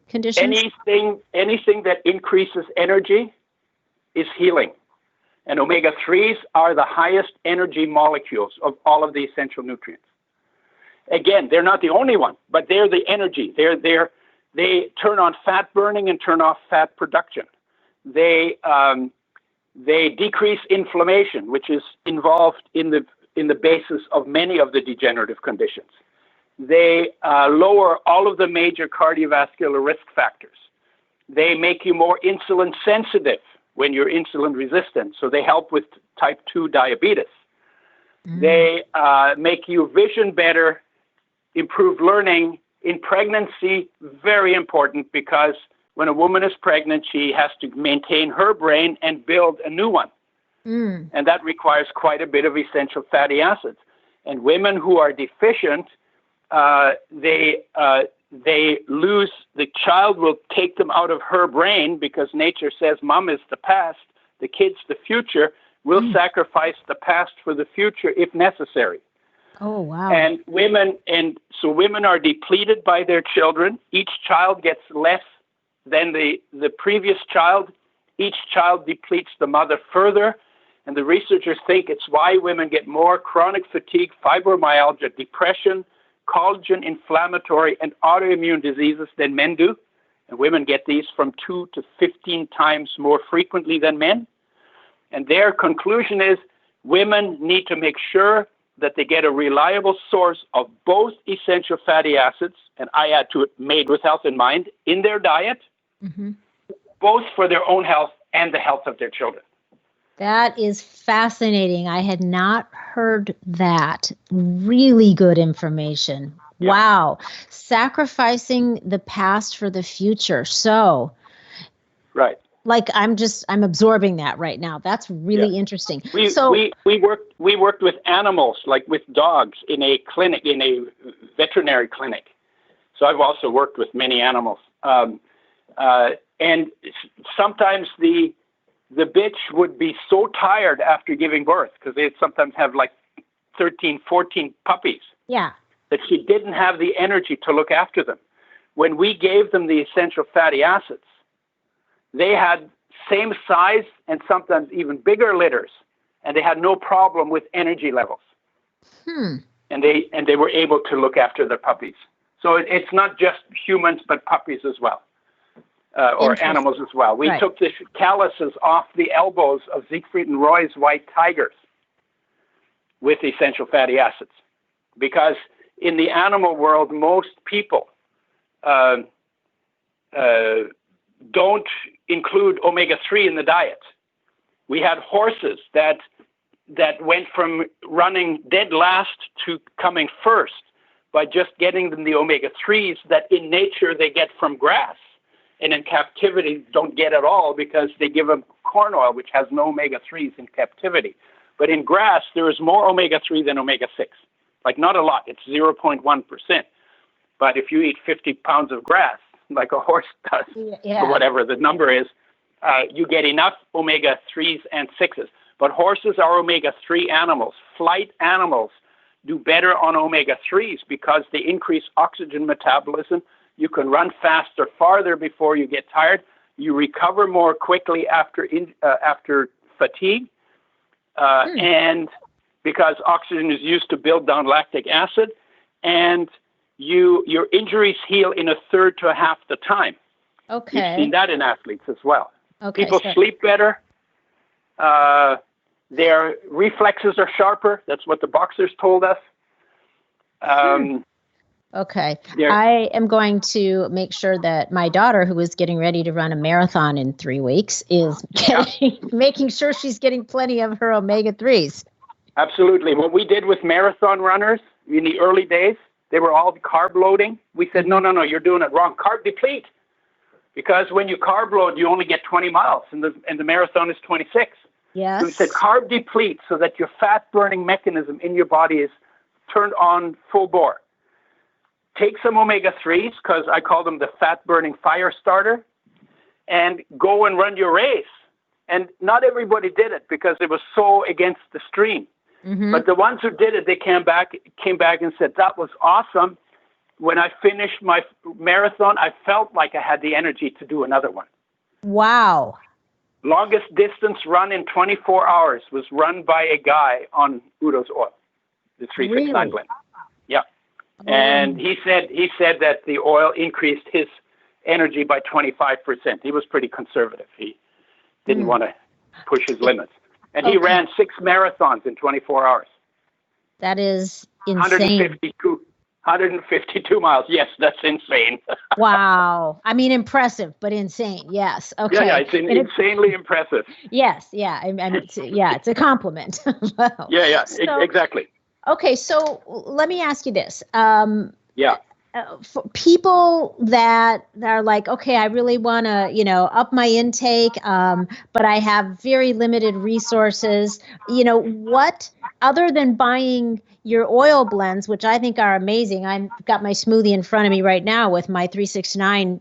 conditions? Anything that increases energy is healing. And omega-3s are the highest energy molecules of all of the essential nutrients. Again, they're not the only one, but they're the energy. They turn on fat burning and turn off fat production. They decrease inflammation, which is involved in the basis of many of the degenerative conditions. They lower all of the major cardiovascular risk factors. They make you more insulin sensitive when you're insulin resistant, so they help with type 2 diabetes. They make you vision better, improve learning. In pregnancy, very important, because when a woman is pregnant, she has to maintain her brain and build a new one. And that requires quite a bit of essential fatty acids. And women who are deficient, they lose, the child will take them out of her brain, because nature says mom is the past, the kid's the future. We'll sacrifice the past for the future if necessary. Oh, wow. And women are depleted by their children. Each child gets less than the previous child. Each child depletes the mother further. And the researchers think it's why women get more chronic fatigue, fibromyalgia, depression, collagen, inflammatory, and autoimmune diseases than men do. And women get these from 2 to 15 times more frequently than men. And their conclusion is women need to make sure that they get a reliable source of both essential fatty acids, and I add to it made with health in mind, in their diet, both for their own health and the health of their children. That is fascinating. I had not heard that. Really good information. Yeah. Wow. Sacrificing the past for the future. So, right. Like I'm absorbing that right now. That's really interesting. We worked with animals, like with dogs in a clinic, in a veterinary clinic. So I've also worked with many animals. And sometimes the bitch would be so tired after giving birth, because they sometimes have like 13, 14 puppies. Yeah. That she didn't have the energy to look after them. When we gave them the essential fatty acids, they had same size and sometimes even bigger litters, and they had no problem with energy levels. And they were able to look after their puppies. So it's not just humans, but puppies as well, or animals as well. We took the calluses off the elbows of Siegfried and Roy's white tigers with essential fatty acids, because in the animal world, most people don't include omega-3 in the diet. We had horses that went from running dead last to coming first by just getting them the omega-3s that in nature they get from grass, and in captivity don't get at all, because they give them corn oil, which has no omega-3s in captivity. But in grass, there is more omega-3 than omega-6. Like, not a lot. It's 0.1%. But if you eat 50 pounds of grass, like a horse does, or whatever the number is, you get enough omega-3s and 6s. But horses are omega-3 animals. Flight animals do better on omega-3s because they increase oxygen metabolism. You can run faster, farther before you get tired. You recover more quickly after fatigue. And because oxygen is used to build down lactic acid, and your injuries heal in a third to a half the time. Okay. You've seen that in athletes as well. Okay, People sleep better. Their reflexes are sharper. That's what the boxers told us. Okay. I am going to make sure that my daughter, who is getting ready to run a marathon in 3 weeks, is making sure she's getting plenty of her omega-3s. Absolutely. What we did with marathon runners in the early days, they were all carb loading. We said, no, you're doing it wrong. Carb deplete. Because when you carb load, you only get 20 miles, and the marathon is 26. Yes. So we said carb deplete so that your fat-burning mechanism in your body is turned on full bore. Take some omega-3s, because I call them the fat-burning fire starter, and go and run your race. And not everybody did it because it was so against the stream. Mm-hmm. But the ones who did it, they came back and said, that was awesome. When I finished my marathon, I felt like I had the energy to do another one. Wow. Longest distance run in 24 hours was run by a guy on Udo's oil, the 369 blend. Yeah. And he said that the oil increased his energy by 25%. He was pretty conservative. He didn't want to push his limits. And he ran 6 marathons in 24 hours. That is insane. 152 miles. Yes, that's insane. Wow. I mean, impressive, but insane. Yes. Okay. Yeah, it's insanely impressive. Yes. Yeah. It's a compliment. Wow. Yeah. Exactly. Okay. So let me ask you this. For people that are like, okay, I really want to, up my intake, but I have very limited resources. What, other than buying your oil blends, which I think are amazing. I've got my smoothie in front of me right now with my 369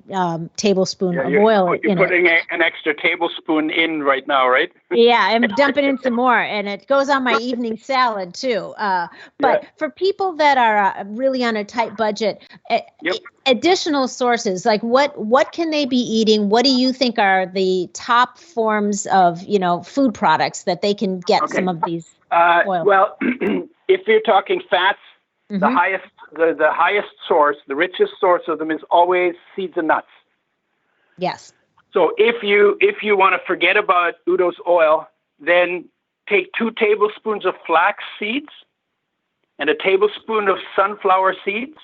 tablespoon of oil. You're putting an extra tablespoon in right now, right? Yeah, I'm dumping in some more, and it goes on my evening salad too. But for people that are really on a tight budget, additional sources, like what can they be eating? What do you think are the top forms of food products that they can get some of these oils? Well, if you're talking fats, the highest source, the richest source of them is always seeds and nuts. Yes. So if you want to forget about Udo's oil, then take 2 tablespoons of flax seeds and a tablespoon of sunflower seeds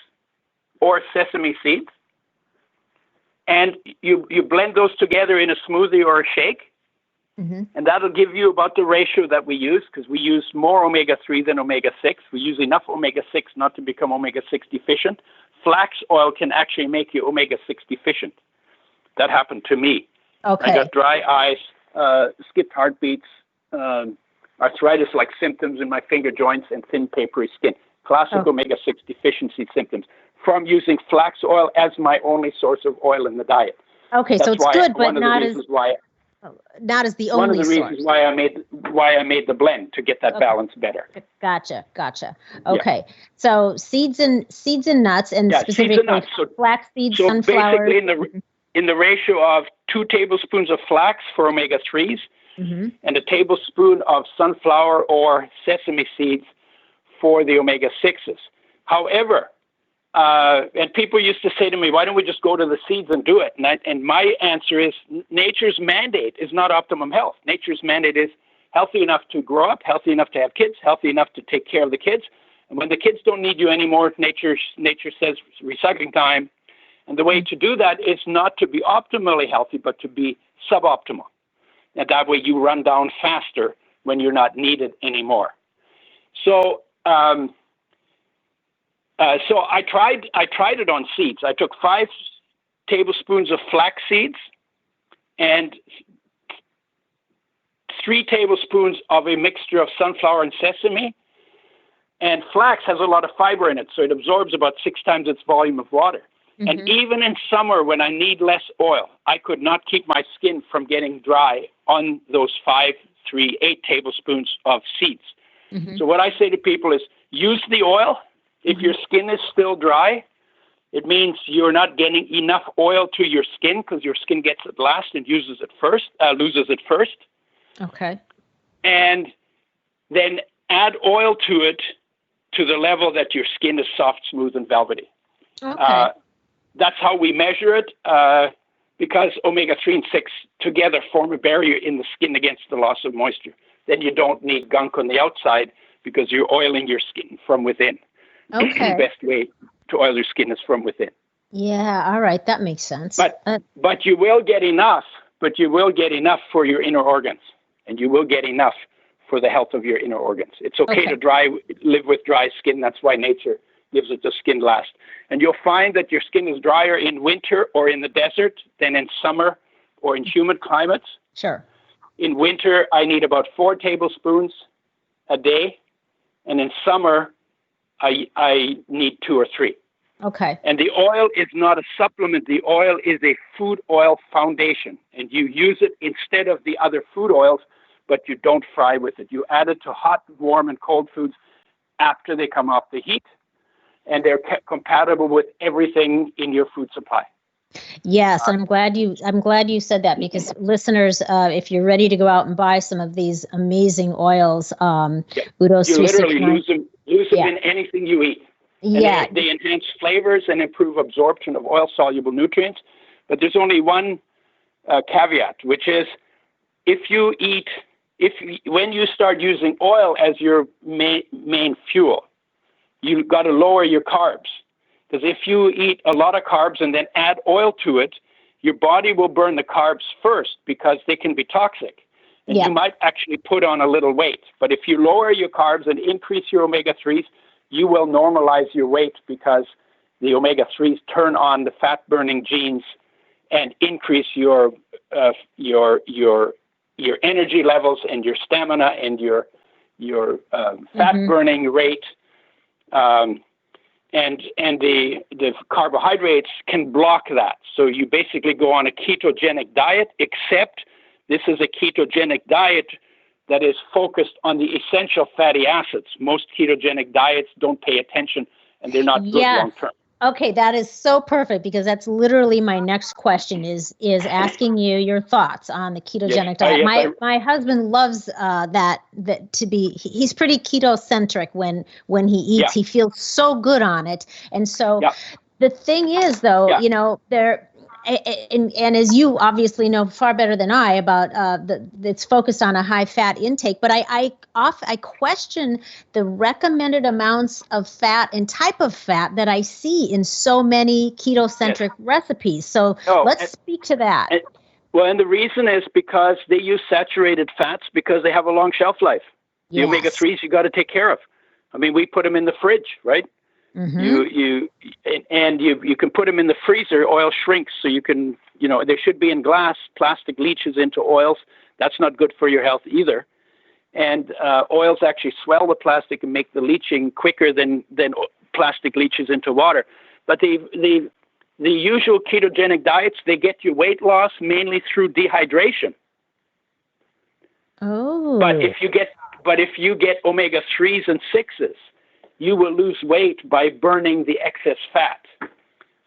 or sesame seeds, and you blend those together in a smoothie or a shake. Mm-hmm. And that'll give you about the ratio that we use, because we use more omega-3 than omega-6. We use enough omega-6 not to become omega-6 deficient. Flax oil can actually make you omega-6 deficient. That happened to me. Okay. I got dry eyes, skipped heartbeats, arthritis-like symptoms in my finger joints, and thin, papery skin. Classic omega-6 deficiency symptoms from using flax oil as my only source of oil in the diet. Okay, so it's good, but not as the only source. One of the reasons why I made the blend, to get that balance better. Gotcha. Okay, so seeds and nuts, and specifically flax seeds, sunflower. Basically, in the ratio of 2 tablespoons of flax for omega-3s, and a tablespoon of sunflower or sesame seeds for the omega-6s. However, and people used to say to me, why don't we just go to the seeds and do it? And my answer is, nature's mandate is not optimum health. Nature's mandate is healthy enough to grow up, healthy enough to have kids, healthy enough to take care of the kids. And when the kids don't need you anymore, nature says recycling time. And the way to do that is not to be optimally healthy, but to be suboptimal. And that way you run down faster when you're not needed anymore. So I tried it on seeds. I took 5 tablespoons of flax seeds and 3 tablespoons of a mixture of sunflower and sesame. And flax has a lot of fiber in it, so it absorbs about 6 times its volume of water. Mm-hmm. And even in summer, when I need less oil, I could not keep my skin from getting dry on those 5, 3, 8 tablespoons of seeds. Mm-hmm. So what I say to people is, use the oil. If your skin is still dry, it means you're not getting enough oil to your skin, because your skin gets it last and loses it first. Okay. And then add oil to it to the level that your skin is soft, smooth, and velvety. Okay. That's how we measure it, because omega-3 and 6 together form a barrier in the skin against the loss of moisture. Then you don't need gunk on the outside, because you're oiling your skin from within. Okay. to oil your skin is from within. Yeah, all right, that makes sense. But you will get enough. But you will get enough for your inner organs, and you will get enough for the health of your inner organs. It's okay to live with dry skin. That's why nature gives it the skin last. And you'll find that your skin is drier in winter or in the desert than in summer or in humid climates. Sure. In winter, I need about 4 tablespoons a day, and in summer, I need 2 or 3. Okay. And the oil is not a supplement. The oil is a food oil foundation, and you use it instead of the other food oils, but you don't fry with it. You add it to hot, warm, and cold foods after they come off the heat, and they're compatible with everything in your food supply. Yes, I'm glad you said that, because listeners, if you're ready to go out and buy some of these amazing oils, Udo's you literally 369. lose them in anything you eat. Yeah. They enhance flavors and improve absorption of oil-soluble nutrients. But there's only one caveat, which is when you start using oil as your main fuel, you've got to lower your carbs. Because if you eat a lot of carbs and then add oil to it, your body will burn the carbs first because they can be toxic. And you might actually put on a little weight. But if you lower your carbs and increase your omega-3s, you will normalize your weight, because the omega-3s turn on the fat-burning genes and increase your energy levels and your stamina and your fat-burning rate. And the carbohydrates can block that. So you basically go on a ketogenic diet, except this is a ketogenic diet that is focused on the essential fatty acids. Most ketogenic diets don't pay attention, and they're not good long term. Okay, that is so perfect, because that's literally my next question is asking you your thoughts on the ketogenic diet. My husband loves that to be. He's pretty keto-centric when he eats. He feels so good on it, and so the thing is, though, there. And as you obviously know far better than I about it's focused on a high fat intake, but I question the recommended amounts of fat and type of fat that I see in so many keto-centric recipes. So let's speak to that. And the reason is because they use saturated fats because they have a long shelf life. The omega-3s you got to take care of. I mean, we put them in the fridge, right? Mm-hmm. You can put them in the freezer. Oil shrinks, so you can, they should be in glass. Plastic leaches into oils. That's not good for your health either. And oils actually swell the plastic and make the leaching quicker than plastic leaches into water. But the usual ketogenic diets, they get you weight loss mainly through dehydration. Oh. But if you get omega-3s and 6s, you will lose weight by burning the excess fat.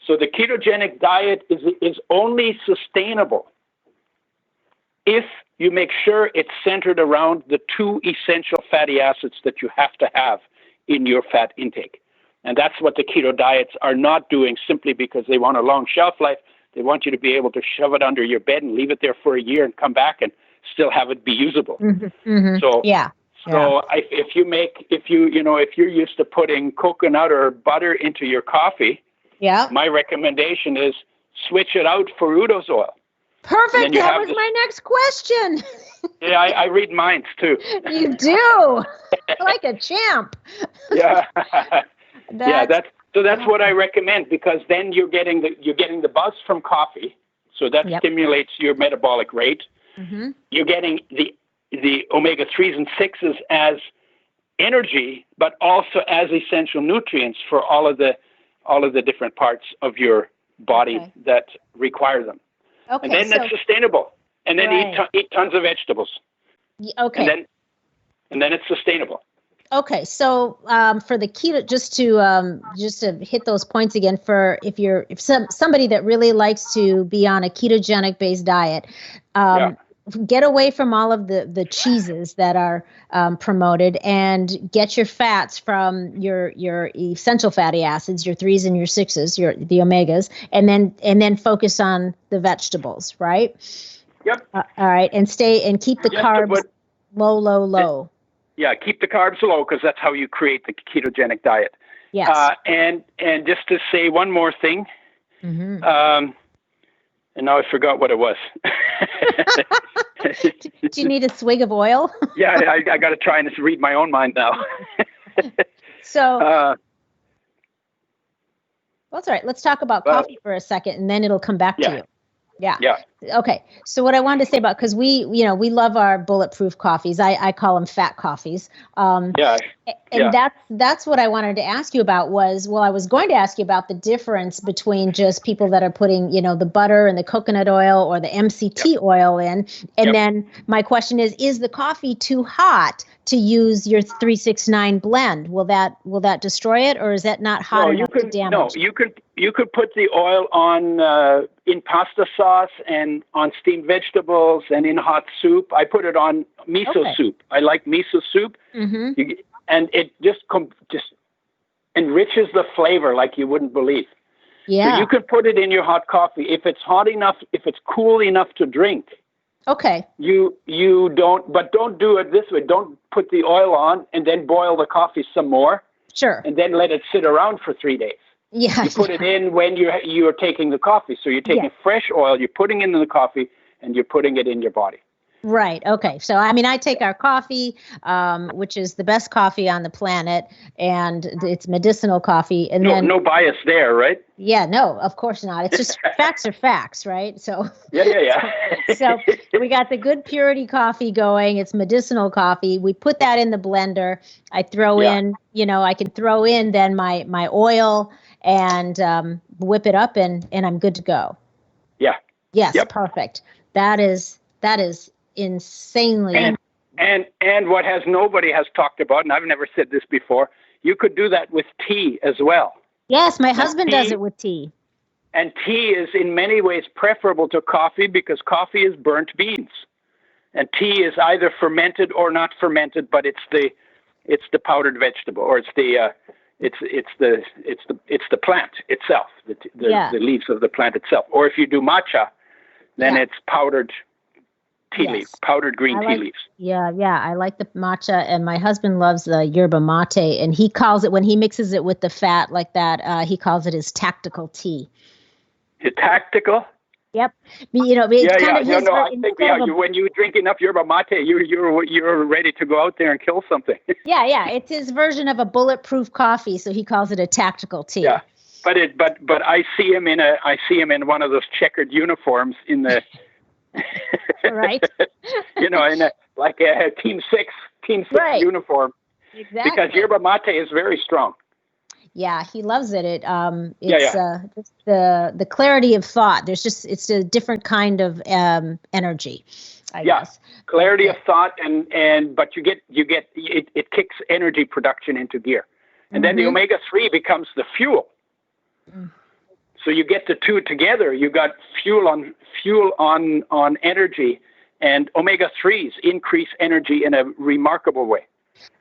So the ketogenic diet is only sustainable if you make sure it's centered around the 2 essential fatty acids that you have to have in your fat intake. And that's what the keto diets are not doing, simply because they want a long shelf life. They want you to be able to shove it under your bed and leave it there for a year and come back and still have it be usable. Mm-hmm. Mm-hmm. So if you're used to putting coconut or butter into your coffee, my recommendation is switch it out for Udo's oil. Perfect. That was my next question. I read minds too. You do, like a champ. That's what I recommend, because then you're getting the buzz from coffee, so that stimulates your metabolic rate. Mm-hmm. You're getting the omega-3s and 6s as energy, but also as essential nutrients for all of the different parts of your body that require them. Okay, and then that's sustainable. And then eat tons of vegetables. Okay. And then it's sustainable. Okay, so for the keto, just to hit those points again, if somebody that really likes to be on a ketogenic based diet, get away from all of the cheeses that are promoted, and get your fats from your essential fatty acids, your 3s and your 6s, the omegas, and then focus on the vegetables, right? Yep. All right, and keep the carbs low. Keep the carbs low, because that's how you create the ketogenic diet. Yes. And just to say one more thing, Mm-hmm. and now I forgot what it was. Do you need a swig of oil? Yeah, I got to try and read my own mind now. So that's all right. Let's talk about coffee for a second, and then it'll come back to you. Yeah. Okay. So what I wanted to say about, because we love our bulletproof coffees. I call them fat coffees. And that's what I wanted to ask you about I was going to ask you about the difference between just people that are putting, the butter and the coconut oil or the MCT oil in. And then my question is the coffee too hot to use your 369 blend? Will that destroy it, or is that not hot enough to damage? No, you could put the oil on in pasta sauce and on steamed vegetables and in hot soup. I put it on miso soup. I like miso soup, and it just enriches the flavor like you wouldn't believe. Yeah. So you could put it in your hot coffee if it's hot enough, if it's cool enough to drink. Okay. You don't do it this way. Don't put the oil on and then boil the coffee some more. Sure. And then let it sit around for 3 days. Yeah. You put it in when you're taking the coffee. So you're taking fresh oil, you're putting it in the coffee, and you're putting it in your body. Right. Okay. So, I take our coffee, which is the best coffee on the planet, and it's medicinal coffee. And no bias there, right? Yeah. No, of course not. It's just facts are facts, right? So. Yeah. So we got the good purity coffee going. It's medicinal coffee. We put that in the blender. I throw in, I can throw in then my oil and whip it up, and I'm good to go. Yeah. Yes. Yep. Perfect. That is insanely. And what nobody has talked about, and I've never said this before, you could do that with tea as well. Yes, my husband does it with tea. And tea is in many ways preferable to coffee because coffee is burnt beans, and tea is either fermented or not fermented, but it's the powdered vegetable, or it's the plant itself, the leaves of the plant itself. Or if you do matcha, then it's powdered tea leaves, powdered green tea leaves. Yeah, I like the matcha, and my husband loves the yerba mate, and he calls it, when he mixes it with the fat like that, he calls it his tactical tea. Tactical? Yep. It's kind of his when you drink enough yerba mate, you're ready to go out there and kill something. Yeah. It's his version of a bulletproof coffee, so he calls it a tactical tea. Yeah. But I see him in one of those checkered uniforms in the right. In a Team 6 uniform. Exactly. Because yerba mate is very strong. Yeah, he loves it. Just the clarity of thought. It's a different kind of energy, I guess. Clarity of thought, but you get it kicks energy production into gear, and then the omega-3 becomes the fuel. So you get the two together. You got fuel on energy, and omega-3s increase energy in a remarkable way.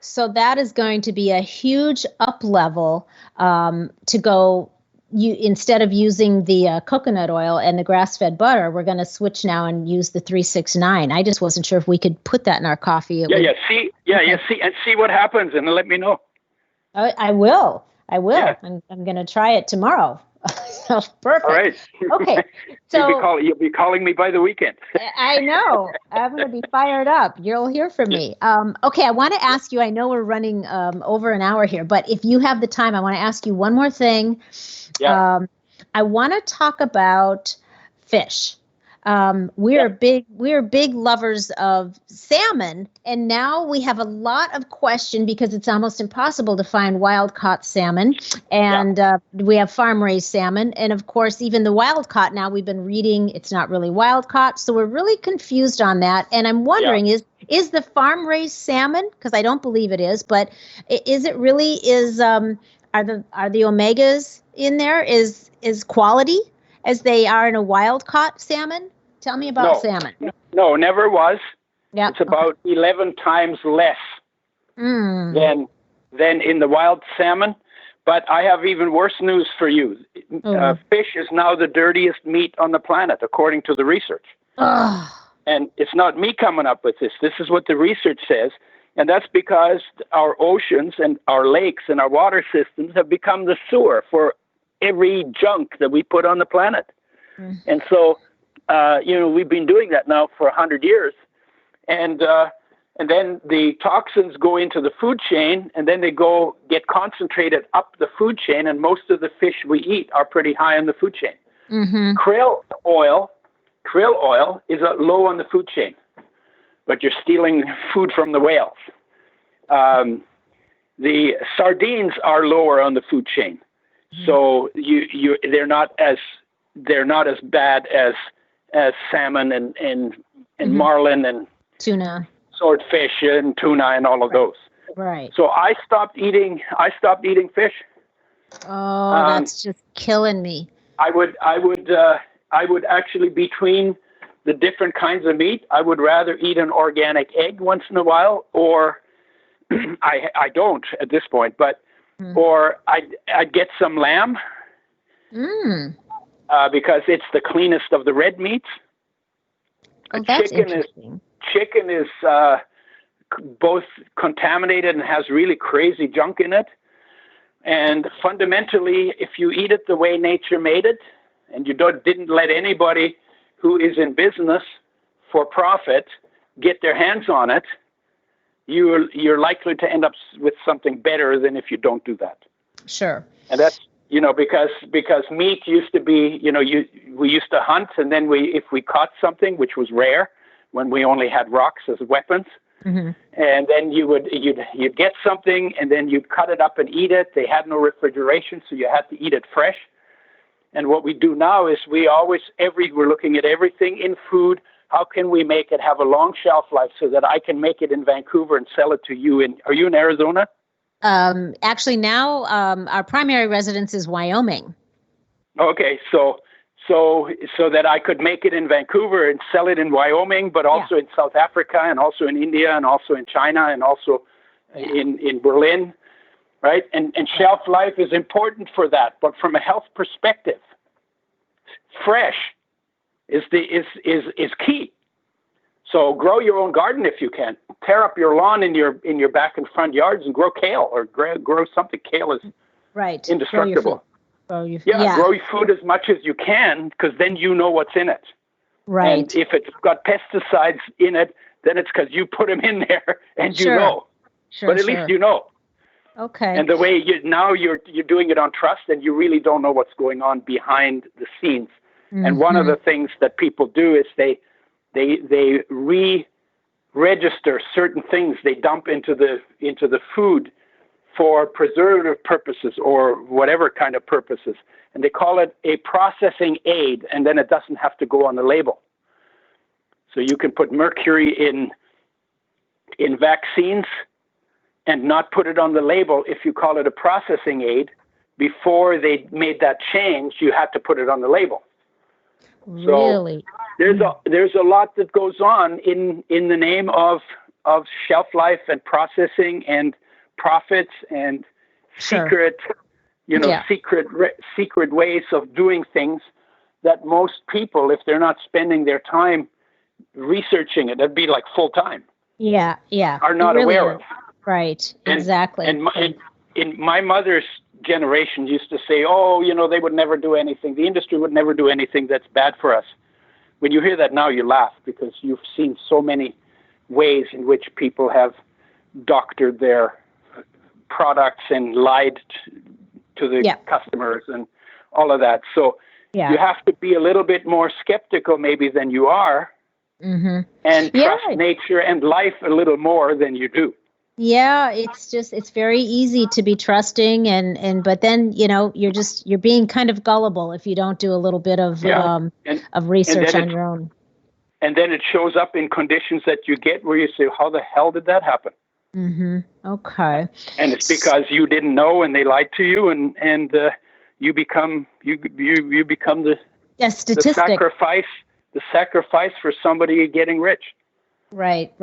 So that is going to be a huge up level to go. Instead of using the coconut oil and the grass-fed butter, we're going to switch now and use the 369. I just wasn't sure if we could put that in our coffee. See what happens, and let me know. I will. Yeah. I'm going to try it tomorrow. So perfect. All right. Okay. So you'll be calling me by the weekend. I know. I'm going to be fired up. You'll hear from me. Okay. I want to ask you, I know we're running over an hour here, but if you have the time, I want to ask you one more thing. Yeah. I want to talk about fish. We are big lovers of salmon, and now we have a lot of question because it's almost impossible to find wild-caught salmon, and we have farm-raised salmon, and of course, even the wild-caught now we've been reading it's not really wild-caught, so we're really confused on that. And I'm wondering, is the farm-raised salmon, because I don't believe it is, but is it really are the omegas in there is quality as they are in a wild-caught salmon? Tell me about salmon. No, never was. Yeah, it's about 11 times less than in the wild salmon. But I have even worse news for you. Fish is now the dirtiest meat on the planet, according to the research. And it's not me coming up with this. This is what the research says. And that's because our oceans and our lakes and our water systems have become the sewer for every junk that we put on the planet. And so, we've been doing that now for 100 years. And then the toxins go into the food chain, and then they get concentrated up the food chain, and most of the fish we eat are pretty high on the food chain. Krill oil is low on the food chain, but you're stealing food from the whales. The sardines are lower on the food chain, so they're not as bad as salmon and marlin and tuna, swordfish and tuna and all of those. Right. So I stopped eating fish. Oh, that's just killing me. I would actually, between the different kinds of meat, I would rather eat an organic egg once in a while, or I don't at this point, but or I'd get some lamb because it's the cleanest of the red meats. Oh, that's interesting. Chicken is both contaminated and has really crazy junk in it. And fundamentally, if you eat it the way nature made it, and you didn't let anybody who is in business for profit get their hands on it, you're likely to end up with something better than if you don't do that. Sure. And that's, because meat used to be, we used to hunt, and then if we caught something, which was rare when we only had rocks as weapons, and then you'd get something, and then you'd cut it up and eat it. They had no refrigeration, so you had to eat it fresh. And what we do now is we're looking at everything in food. How can we make it have a long shelf life so that I can make it in Vancouver and sell it to you? Are you in Arizona? Actually, now our primary residence is Wyoming. Okay, so that I could make it in Vancouver and sell it in Wyoming, but also in South Africa, and also in India, and also in China, and also in Berlin, right? And shelf life is important for that. But from a health perspective, fresh is key. So grow your own garden if you can. Tear up your lawn in your back and front yards and grow kale, or grow something. Kale is indestructible. Grow your food as much as you can, because then you know what's in it. Right. And if it's got pesticides in it, then it's because you put them in there and you know. But at least you know. Okay. And the way you're doing it on trust, and you really don't know what's going on behind the scenes. And one of the things that people do is they re-register certain things they dump into the food for preservative purposes or whatever kind of purposes. And they call it a processing aid, and then it doesn't have to go on the label. So you can put mercury in vaccines and not put it on the label if you call it a processing aid. Before they made that change, you had to put it on the label. Really? So there's a lot that goes on in the name of shelf life and processing and profits and secret ways of doing things that most people, if they're not spending their time researching it, that'd be like full time. Are not aware of. Right. Exactly. And in my mother's generation used to say, they would never do anything. The industry would never do anything that's bad for us. When you hear that now, you laugh, because you've seen so many ways in which people have doctored their products and lied to the customers and all of that. So you have to be a little bit more skeptical maybe than you are, and trust nature and life a little more than you do. Yeah, it's very easy to be trusting, but then, you're being kind of gullible if you don't do a little bit of research on your own. And then it shows up in conditions that you get where you say, how the hell did that happen? Okay. And it's because you didn't know, and they lied to you, and you become the statistic. The sacrifice for somebody getting rich. Right.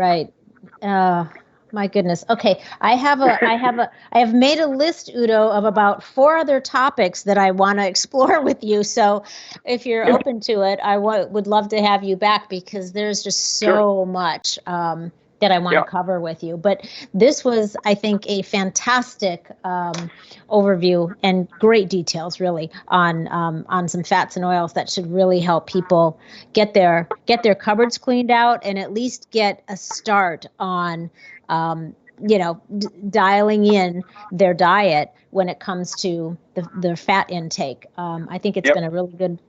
My goodness. Okay. I have made a list, Udo, of about 4 other topics that I want to explore with you. So if you're open to it, I would love to have you back, because there's just so much that that I want to cover with you. But this was, I think, a fantastic overview and great details, really, on some fats and oils that should really help people get their cupboards cleaned out and at least get a start on, dialing in their diet when it comes to their fat intake. I think it's been a really good,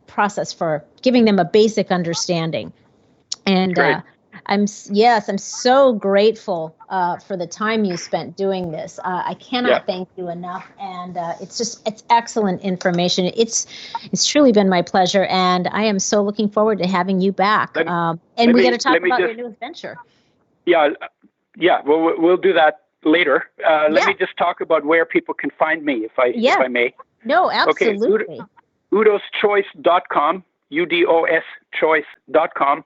process for giving them a basic understanding. And I'm so grateful for the time you spent doing this. I cannot thank you enough. And it's excellent information. It's truly been my pleasure. And I am so looking forward to having you back. And we got to talk about your new adventure. Yeah. We'll do that later. Let me just talk about where people can find me, if I may. No, absolutely. Okay, udoschoice.com, UDOS choice.com.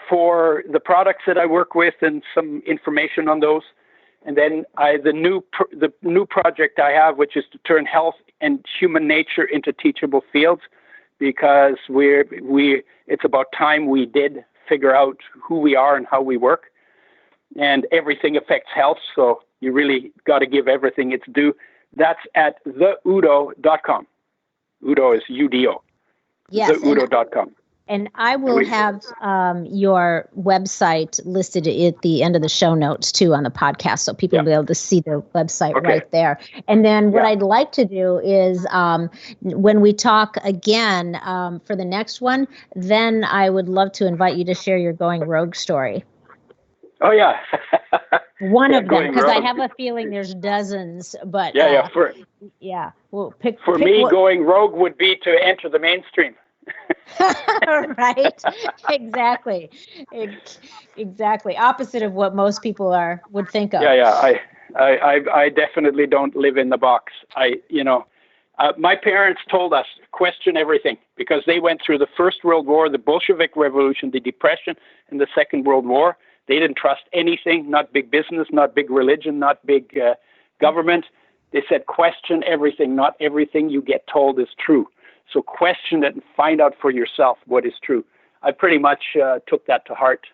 For the products that I work with and some information on those. And then the new project I have, which is to turn health and human nature into teachable fields, because it's about time we did figure out who we are and how we work. And everything affects health, so you really got to give everything its due. That's at theudo.com. Udo is UDO. Yes. Theudo.com. And I will have your website listed at the end of the show notes, too, on the podcast, so people will be able to see the website right there. And then what I'd like to do is when we talk again for the next one, then I would love to invite you to share your going rogue story. Oh, yeah. One of them, because I have a feeling there's dozens. But we'll pick. For me, going rogue would be to enter the mainstream. Right. Exactly. Opposite of what most people would think of. I definitely don't live in the box. My parents told us question everything, because they went through the First World War, the Bolshevik Revolution, the Depression, and the Second World War. They didn't trust anything, not big business, not big religion, not big government. They said question everything. Not everything you get told is true. So question it and find out for yourself what is true. I pretty much took that to heart.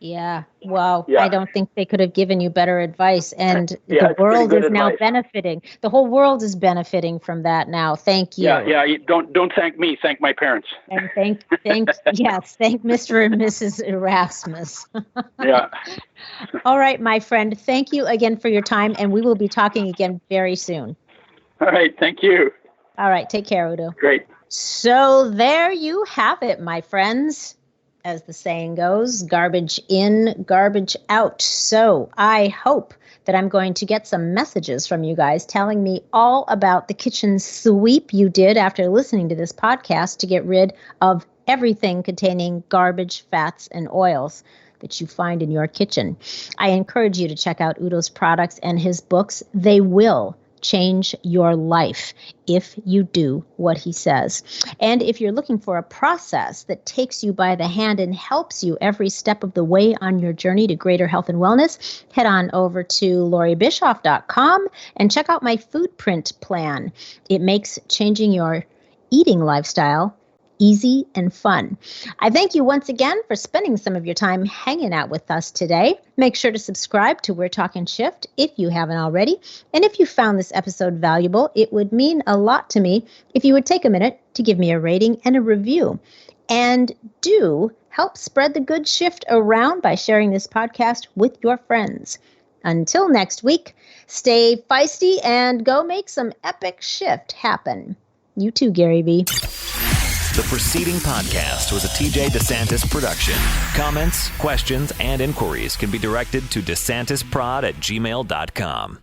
Yeah. Wow. Yeah. I don't think they could have given you better advice. And the world is now benefiting. The whole world is benefiting from that now. Thank you. Yeah. Don't thank me. Thank my parents. And thank Mr. and Mrs. Erasmus. Yeah. All right, my friend. Thank you again for your time. And we will be talking again very soon. All right. Thank you. All right. Take care, Udo. Great. So there you have it, my friends. As the saying goes, garbage in, garbage out. So I hope that I'm going to get some messages from you guys telling me all about the kitchen sweep you did after listening to this podcast to get rid of everything containing garbage, fats, and oils that you find in your kitchen. I encourage you to check out Udo's products and his books. They will change your life if you do what he says. And if you're looking for a process that takes you by the hand and helps you every step of the way on your journey to greater health and wellness, head on over to LoreeBischoff.com and check out my food print plan. It makes changing your eating lifestyle easy and fun. I thank you once again for spending some of your time hanging out with us today. Make sure to subscribe to We're Talking Shift if you haven't already. And if you found this episode valuable, it would mean a lot to me if you would take a minute to give me a rating and a review. And do help spread the good shift around by sharing this podcast with your friends. Until next week, stay feisty and go make some epic shift happen. You too, Gary V. The preceding podcast was a TJ DeSantis production. Comments, questions, and inquiries can be directed to DeSantisProd@gmail.com.